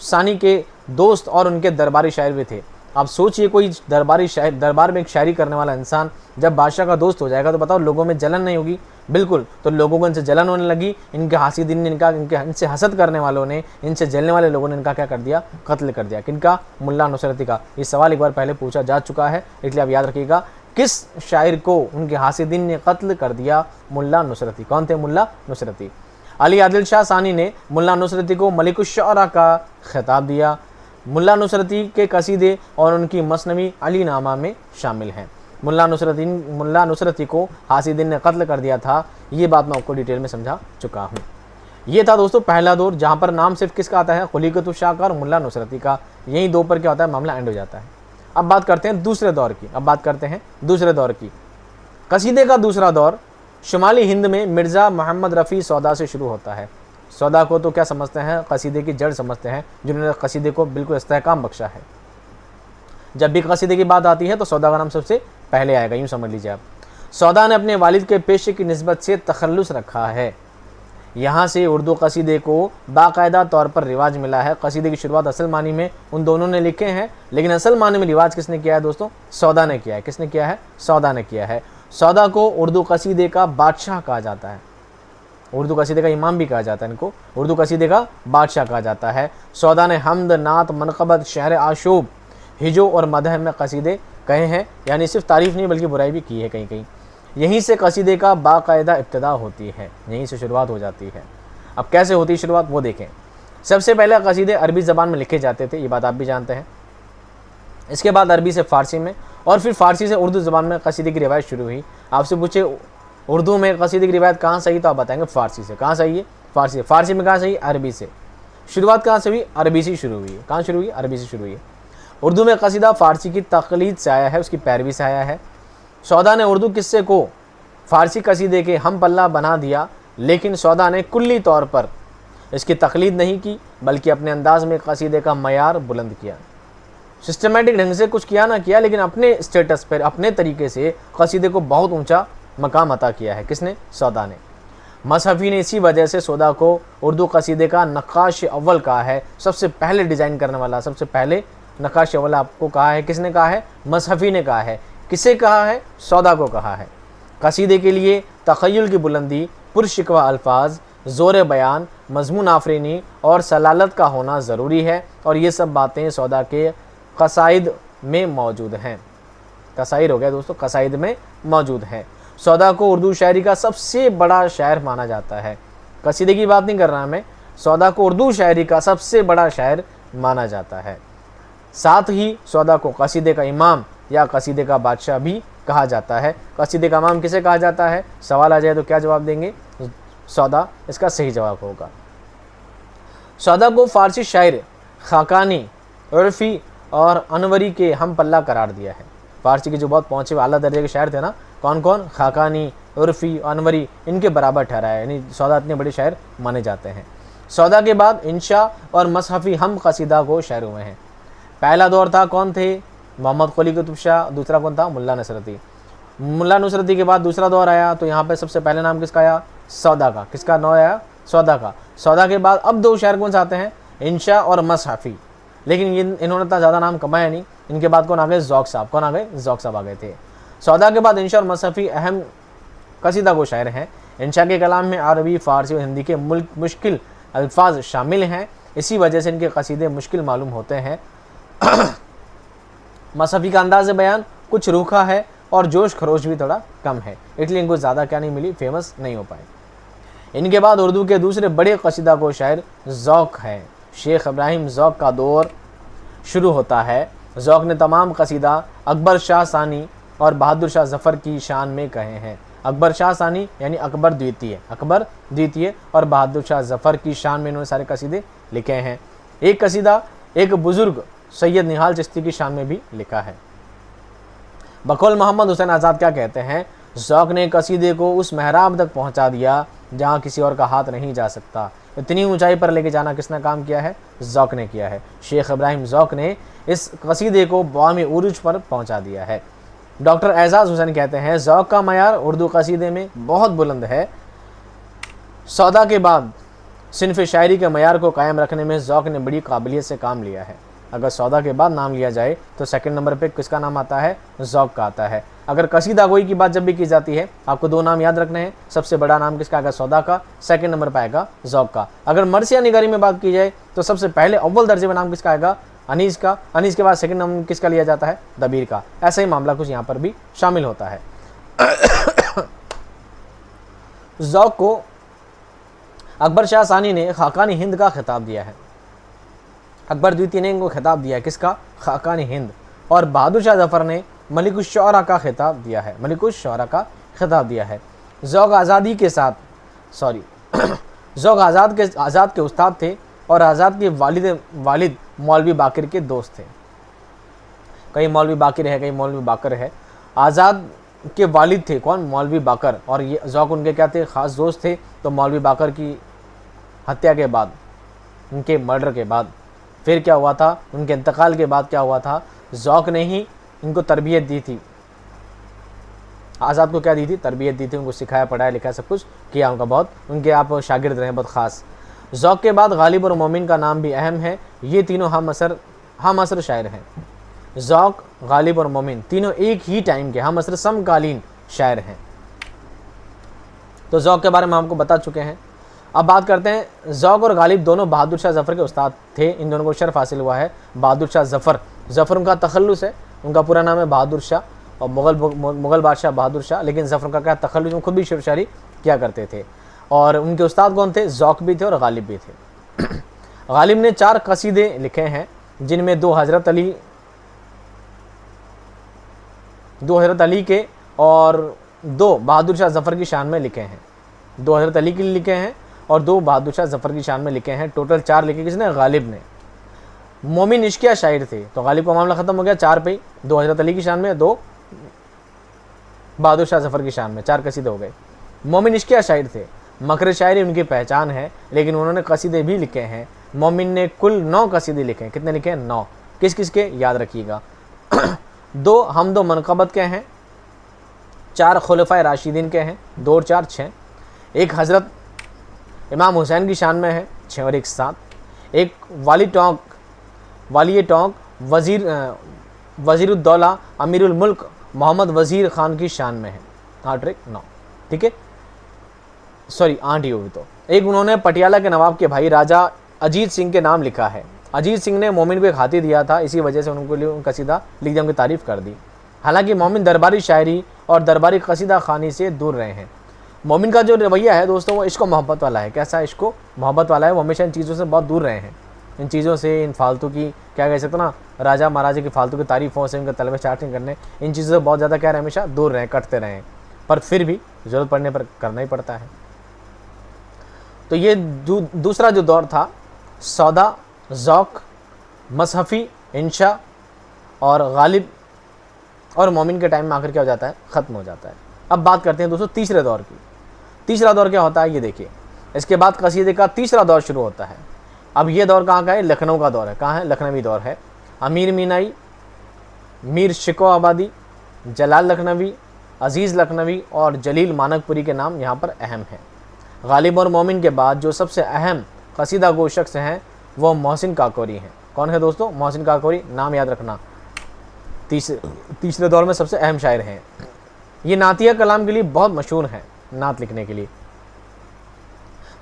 सानी के दोस्त और उनके दरबारी शायर भी थे। आप सोचिए, कोई दरबारी शायर, दरबार में एक शायरी करने वाला इंसान जब बादशाह का दोस्त हो जाएगा तो बताओ लोगों में जलन नहीं होगी? बिल्कुल। तो लोगों को इनसे जलन होने लगी। इनके हासिदीन ने इनसे हसद करने वालों ने, इनसे जलने वाले लोगों ने इनका क्या कर दिया? कत्ल कर दिया। किनका? मुल्ला नुसरती का। ये सवाल एक बार पहले पूछा जा चुका है, इसलिए आप याद रखिएगा। किस शायर को उनके हासिदीन ने कत्ल कर दिया? मुल्ला नुसरती। कौन थे? मुल्ला नुसरती। अली आदिल शाह सानी ने मुल्ला नुसरती को मलिकुश्शअरा का खिताब दिया। मुल्ला नुसरती के कसीदे और उनकी मसनवी अली नामा में शामिल हैं। मुल्ला नुसरती को हासिदीन ने कत्ल कर दिया था, ये बात मैं आपको डिटेल में समझा चुका हूँ। ये था दोस्तों पहला दौर, जहाँ पर नाम सिर्फ किसका आता है? कुली कुतुब शाह का और मुल्ला नुसरती का। यही दो पर क्या होता है? मामला एंड हो जाता है। अब बात करते हैं दूसरे दौर की। कसीदे का दूसरा दौर शुमाली हिंद में मिर्ज़ा मोहम्मद रफ़ी सौदा से शुरू होता है। सौदा को तो क्या समझते हैं? कसीदे की जड़ समझते हैं, जिन्होंने कसीदे को बिल्कुल इस्तेहकाम बख्शा है। जब भी कसीदे की बात आती है तो सौदा का नाम सबसे पहले आएगा, यूँ समझ लीजिए आप। सौदा ने अपने वालिद के पेशे की निस्बत से तखल्लुस रखा है। यहाँ से उर्दू कसीदे को बाकायदा तौर पर रिवाज मिला है। कसीदे की शुरुआत असल मानी में उन दोनों ने लिखे हैं, लेकिन असल मानी में रिवाज किसने किया है दोस्तों? सौदा ने किया है। किसने किया है? सौदा ने किया है। सौदा को उर्दू कसीदे का बादशाह कहा जाता है, उर्दू कसीदे का इमाम भी कहा जाता है, इनको उर्दू कसीदे का बादशाह कहा जाता है। सौदा ने हम्द, नात, मनक़बत, शहर आशूब, हिजो और मदह में कसीदे कहे हैं, यानी सिर्फ तारीफ़ नहीं बल्कि बुराई भी की है कहीं कहीं। यहीं से कसीदे का बाकायदा इब्तिदा होती है, यहीं से शुरुआत हो जाती है। अब कैसे होती है शुरुआत वो देखें। सबसे पहले कसीदे अरबी ज़बान में लिखे जाते थे, ये बात आप भी जानते हैं। इसके बाद अरबी से फ़ारसी में और फिर फ़ारसी से उर्दू ज़बान में कसीदे की रिवायत शुरू हुई। आपसे पूछे उर्दू में कसीदे की रिवायत कहाँ सही, तो आप बताएंगे फ़ारसी से। कहाँ सही है? फ़ारसी। फ़ारसी में कहाँ सही? अरबी से। शुरुआत कहाँ से हुई? अरबी से शुरू हुई है। कहाँ शुरू हुई? अरबी से शुरू हुई है। उर्दू में कसीदा फ़ारसी की तक़लीद से आया है, उसकी पैरवी से आया है। सौदा ने उर्दू किस्से को फ़ारसी कसीदे के हम पल्ला बना दिया, लेकिन सौदा ने कुल्ली तौर पर इसकी तक़लीद नहीं की, बल्कि अपने अंदाज़ में कसीदे का मयार बुलंद किया। सिस्टमेटिक ढंग से कुछ किया ना किया, लेकिन अपने स्टेटस पर, अपने तरीके से कसीदे को बहुत ऊंचा मकाम अता किया है। किसने? सौदा ने। मसहफ़ी ने इसी वजह से सौदा को उर्दू कसीदे का नक्काश अव्वल कहा है। सबसे पहले डिज़ाइन करने वाला, सबसे पहले नक्काश अव्वल आपको कहा है। किसने कहा है? मसहफ़ी ने कहा है। किसे कहा है? सौदा को कहा है। कसीदे के लिए तख़य्युल की बुलंदी, पुरशिकवा अल्फाज, ज़ोर बयान, मज़मून आफरीनी और सलालत का होना ज़रूरी है, और ये सब बातें सौदा के कसाइद में मौजूद हैं। कसाइद हो गया दोस्तों, कसाइद में मौजूद है। सौदा को उर्दू शायरी का सबसे बड़ा शायर माना जाता है। कसीदे की बात नहीं कर रहा मैं, सौदा को उर्दू शायरी का सबसे बड़ा शायर माना जाता है। साथ ही सौदा को कसीदे का इमाम या कसीदे का बादशाह भी कहा जाता है। कसीदे का इमाम किसे कहा जाता है, सवाल आ जाए तो क्या जवाब देंगे, सौदा इसका सही जवाब होगा। सौदा को फ़ारसी शायर खाकानी, उर्फ़ी और अनवरी के हम पल्ला करार दिया है। फ़ारसी के जो बहुत पहुँचे हुए आला दर्जे के शायर थे ना, कौन कौन, खाकानी, उर्फ़ी, अनवरी, इनके बराबर ठहरा है, यानी सौदा इतने बड़े शायर माने जाते हैं। सौदा के बाद इंशा और मसहफ़ी हम कसीदा को शायर हुए हैं। पहला दौर था, कौन थे, मोहम्मद कुली कुतुब शाह, दूसरा कौन था, मुल्ला नसरती। मुल्ला नसरती के बाद दूसरा दौर आया, तो यहाँ पे सबसे पहले नाम किसका आया, सौदा का। किसका नाम आया, सौदा का। सौदा के बाद अब दो शायर कौन से आते हैं, इंशा और मसहफ़ी, लेकिन इन्होंने इतना ज़्यादा नाम कमाया नहीं। इनके बाद कौन आ गए, ज़ौक़ साहब। कौन आ गए, ज़ौक़ साहब आ गए थे। सौदा के बाद इंशा और मसहफ़ी अहम कसीदा को शायर हैं। इंशा के कलाम में अरबी, फ़ारसी और हिंदी के मुश्किल अल्फाज शामिल हैं, इसी वजह से इनके कसीदे मुश्किल मालूम होते हैं। मसहफ़ी का अंदाज़ बयान कुछ रूखा है और जोश खरोश भी थोड़ा कम है, इसलिए इनको ज़्यादा क्या नहीं मिली, फेमस नहीं हो पाए। इनके बाद उर्दू के दूसरे बड़े कसीदा को शायर ज़ौक़ है। शेख इब्राहिम ज़ौक़ का दौर शुरू होता है। ज़ौक़ ने तमाम कसीदा अकबर शाह सानी और बहादुर शाह ज़फ़र की शान में कहे हैं। अकबर शाह सानी यानी अकबर द्वितीय और बहादुर शाह ज़फ़र की शान में इन्होंने सारे कसीदे लिखे हैं। एक कसीदा एक बुज़ुर्ग सैयद निहाल चिश्ती की शान में भी लिखा है। बकौल मोहम्मद हुसैन आज़ाद क्या कहते हैं, ज़ौक़ ने कसीदे को उस महराब तक पहुँचा दिया जहाँ किसी और का हाथ नहीं जा सकता। इतनी ऊंचाई पर लेके जाना किसने काम किया है, ज़ौक़ ने किया है। शेख इब्राहिम ज़ौक़ ने इस कसीदे को बामी उरूज पर पहुँचा दिया है। डॉक्टर एजाज़ हुसैन कहते हैं, ज़ौक़ का मयार उर्दू कसीदे में बहुत बुलंद है। सौदा के बाद सिन्फ़ शायरी के मयार को कायम रखने में ज़ौक़ ने बड़ी काबिलियत से काम लिया है। अगर सौदा के बाद नाम लिया जाए तो सेकंड नंबर पे किसका नाम आता है, ज़ौक़ का आता है। अगर कसीदा गोई की बात जब भी की जाती है, आपको दो नाम याद रखने हैं। सबसे बड़ा नाम किसका आएगा, सौदा का। सेकंड नंबर पर आएगा ज़ौक़ का। अगर मरसिया निगारी में बात की जाए तो सबसे पहले अव्वल दर्जे में नाम किसका आएगा, अनीस का। अनीस के बाद सेकंड नाम किसका लिया जाता है, दबीर का। ऐसा ही मामला कुछ यहाँ पर भी शामिल होता है। ज़ौक़ को अकबर शाह सानी ने खाकानी हिंद का खिताब दिया है। अकबर द्वितीय ने इनको खिताब दिया है, किसका, खाकानी हिंद। और बहादुर शाह ज़फ़र ने मलिकुश्शौरा का खिताब दिया है, मलिकुश्शौरा का खिताब दिया है। ज़ौक़ आज़ादी के साथ ज़ौक़ आज़ाद के उस्ताद थे और आज़ाद के वालिद मौलवी बाकर के दोस्त थे। कई मौलवी बाकर है, कई मौलवी बाकर है। आज़ाद के वालिद थे कौन, मौलवी बाकर, और ये ज़ौक़ उनके क्या थे, ख़ास दोस्त थे। तो मौलवी बाकर की हत्या के बाद, उनके मर्डर के बाद फिर क्या हुआ था, उनके इंतकाल के बाद क्या हुआ था, ज़ौक़ ने ही इनको तरबियत दी थी। आज़ाद को क्या दी थी, तरबियत दी थी, उनको सिखाया, पढ़ाया, लिखा, सब कुछ किया उनका, बहुत उनके आप शागिर्द रहे, बहुत ख़ास। ज़ौक़ के बाद गालिब और मोमिन का नाम भी अहम है। ये तीनों हम असर शायर हैं। ज़ौक़, गालिब और मोमिन तीनों एक ही टाइम के हम असर समकालीन शायर हैं। तो ज़ौक़ के बारे में आपको बता चुके हैं। अब बात करते हैं, ज़ौक़ और गालिब दोनों बहादुर शाह ज़फ़र के उस्ताद थे। इन दोनों को शर्फ़ हासिल हुआ है बहादुर शाह ज़फ़र। ज़फ़र उनका तखल्लुस है, उनका पूरा नाम है बहादुर शाह, और मुग़ल बादशाह बहादुर शाह, लेकिन ज़फ़र का क्या तखल्लुस, वो खुद भी शेर शायरी किया करते थे। और उनके उस्ताद कौन थे, ज़ौक़ भी थे और गालिब भी थे। गालिब ने 4 कसीदे लिखे हैं, जिनमें 2 हज़रत अली के और 2 बहादुर शाह ज़फ़र की शान में लिखे हैं। 2 हज़रत अली के लिए लिखे हैं और 2 बहादुर शाह ज़फ़र की शान में लिखे हैं। टोटल 4 लिखे किसने, गालिब ने। मोमिन इश्किया शायर थे, तो गालिब का मामला ख़त्म हो गया, 4 पे, 2 हज़रत अली की शान में, 2 बहादुर शाह ज़फ़र की शान में, 4 कसीदे हो गए। मोमिन इश्किया शायर थे, मकर शायरी उनकी पहचान है, लेकिन उन्होंने कसीदे भी लिखे हैं। मोमिन ने कुल 9 कसीदे लिखे हैं। कितने लिखे हैं, 9। किस किस के, याद रखिएगा। 2 हमदो मनक़बत के हैं, 4 खुलफ़ाए राशिदीन के हैं, 2 और 4 6। एक हज़रत इमाम हुसैन की शान में है, 6 और 1 7। एक वाली टोंक वज़ीरुद्दौला अमीरुल मुल्क मोहम्मद वज़ीर ख़ान की शान में है, 8 और 1 9। ठीक है, सॉरी 8 ही होगी। तो एक उन्होंने पटियाला के नवाब के भाई राजा अजीत सिंह के नाम लिखा है। अजीत सिंह ने मोमिन को एक हाथी दिया था, इसी वजह से उनको लिए कसीदा लिख दिया, उनकी तारीफ़ कर दी। हालांकि मोमिन दरबारी शायरी और दरबारी कसीदा खानी से दूर रहे हैं। मोमिन का जो रवैया है दोस्तों वो इश्क मोहब्बत वाला है। कैसा इश्क मोहब्बत वाला है, वो हमेशा इन चीज़ों से बहुत दूर रहे हैं। इन चीज़ों से, इन फालतू की क्या कह सकते ना, राजा महाराजा की फालतू की तारीफ़ों से, उनके तलबे चार्टिंग करने, इन चीज़ों से बहुत ज़्यादा क्या रहे, हमेशा दूर रहे, कटते रहे, पर फिर भी ज़रूरत पड़ने पर करना ही पड़ता है। तो ये दूसरा जो दौर था, सौदा, ज़ौक़, मसहफ़ी, इंशा और गालिब और मोमिन के टाइम में आखिर क्या हो जाता है, ख़त्म हो जाता है। अब बात करते हैं दोस्तों तीसरे दौर की। तीसरा दौर क्या होता है ये देखिए। इसके बाद कसीदे का तीसरा दौर शुरू होता है। अब ये दौर कहाँ का है, लखनऊ का दौर है। कहाँ है, लखनवी दौर है। अमीर मीनाई, मीर शिको आबादी, जलाल लखनवी, अज़ीज़ लखनवी और जलील मानकपुरी के नाम यहाँ पर अहम हैं। गालिब और मोमिन के बाद जो सबसे अहम कसीदा गो शख्स हैं वो मोहसिन काकोरी हैं। कौन है दोस्तों, मोहसिन काकोरी, नाम याद रखना, तीसरे दौर में सबसे अहम शायर हैं। ये नातिया कलाम के लिए बहुत मशहूर हैं, नात लिखने के लिए।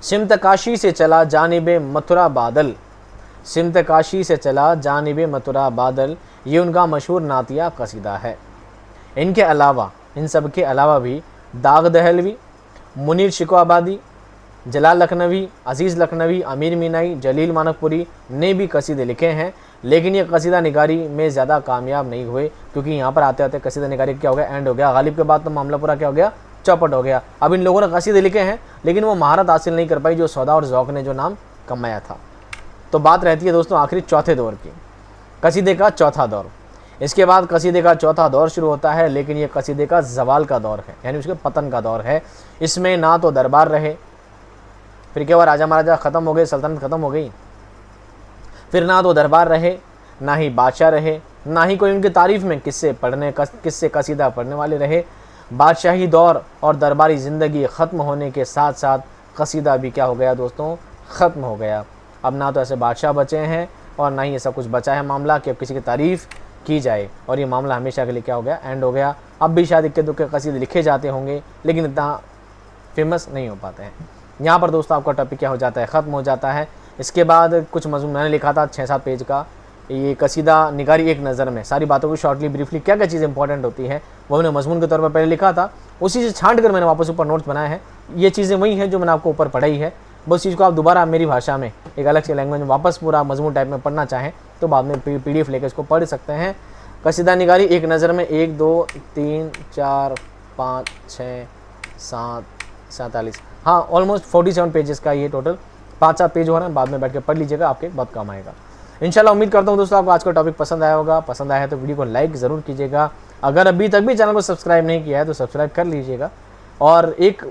सिमत काशी से चला जानिबे मथुरा बादल, सिमत काशी से चला जानिबे मथुरा बादल, ये उनका मशहूर नातिया कसीदा है। इनके अलावा, इन सब के अलावा भी दाग दहलवी, मुनीर शिको आबादी, जलाल लखनवी, अज़ीज़ लखनवी, अमीर मीनाई, जलील मानकपुरी ने भी कसीदे लिखे हैं, लेकिन ये कसीदा निगारी में ज़्यादा कामयाब नहीं हुए, क्योंकि यहाँ पर आते आते कसीदा निगारी क्या हो गया, एंड हो गया। गालिब के बाद तो मामला पूरा क्या हो गया, चौपट हो गया। अब इन लोगों ने कसीदे लिखे हैं, लेकिन वो महारत हासिल नहीं कर पाई जो सौदा और ज़ौक़ ने जो नाम कमाया था। तो बात रहती है दोस्तों आखिरी चौथे दौर की, कसीदे का चौथा दौर। इसके बाद कसीदे का चौथा दौर शुरू होता है, लेकिन ये कसीदे का ज़वाल का दौर है, यानी उसके पतन का दौर है। इसमें ना तो दरबार रहे, फिर क्या हुआ, राजा महाराजा ख़त्म हो गए, सल्तनत ख़त्म हो गई, फिर ना तो दरबार रहे, ना ही बादशाह रहे, ना ही कोई उनकी तारीफ़ में किस्से कसीदा पढ़ने वाले रहे। बादशाही दौर और दरबारी ज़िंदगी ख़त्म होने के साथ साथ कसीदा भी क्या हो गया दोस्तों, ख़त्म हो गया। अब ना तो ऐसे बादशाह बचे हैं और ना ही ऐसा कुछ बचा है मामला कि अब किसी की तारीफ़ की जाए, और ये मामला हमेशा के लिए क्या हो गया, एंड हो गया। अब भी शायद इक्के दुक्के कसीदे लिखे जाते होंगे, लेकिन इतना फेमस नहीं हो पाते हैं। यहाँ पर दोस्तों आपका टॉपिक क्या हो जाता है, ख़त्म हो जाता है। इसके बाद कुछ मज़मून मैंने लिखा था 6-7 पेज का, ये कसीदा निगारी एक नज़र में, सारी बातों को शॉर्टली ब्रीफली क्या क्या चीज़ें इंपॉर्टेंट होती हैं वो मैंने मज़मून के तौर पर पहले लिखा था, उसी से छांट कर मैंने वापस ऊपर नोट्स बनाए हैं। ये चीज़ें वही हैं जो मैंने आपको ऊपर पढ़ाई है, बस चीज़ को आप दोबारा मेरी भाषा में एक अलग से लैंग्वेज में वापस पूरा मज़मून टाइप में पढ़ना चाहें तो बाद में PDF लेकर इसको पढ़ सकते हैं। कसीदा निगारी एक नज़र में 1 2 3 4 5 6 7 47, हाँ ऑलमोस्ट 47 पेजेस का ये टोटल 5-7 पेज हो रहे हैं, बाद में बैठ के पढ़ लीजिएगा, आपके बहुत काम आएगा इंशाल्लाह। उम्मीद करता हूँ दोस्तों आपको आज का टॉपिक पसंद आया होगा। पसंद आया है तो वीडियो को लाइक ज़रूर कीजिएगा। अगर अभी तक भी चैनल को सब्सक्राइब नहीं किया है तो सब्सक्राइब कर लीजिएगा। और एक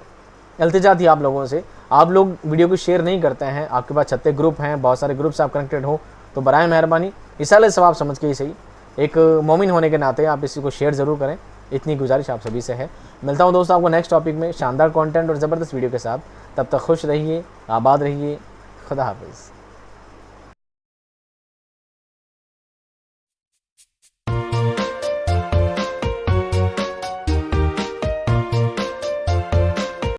इल्तिजा थी आप लोगों से, आप लोग वीडियो को शेयर नहीं करते हैं, आपके पास 36 ग्रुप हैं, बहुत सारे ग्रुप से आप कनेक्टेड हो, तो बराए मेहरबानी इसाले सवाब समझ के ही सही, एक मोमिन होने के नाते आप इसी को शेयर ज़रूर करें, इतनी गुजारिश आप सभी से है। मिलता हूँ दोस्तों आपको नेक्स्ट टॉपिक में शानदार कंटेंट और ज़बरदस्त वीडियो के साथ। तब तक खुश रहिए, आबाद रहिए, खुदा हाफिज़।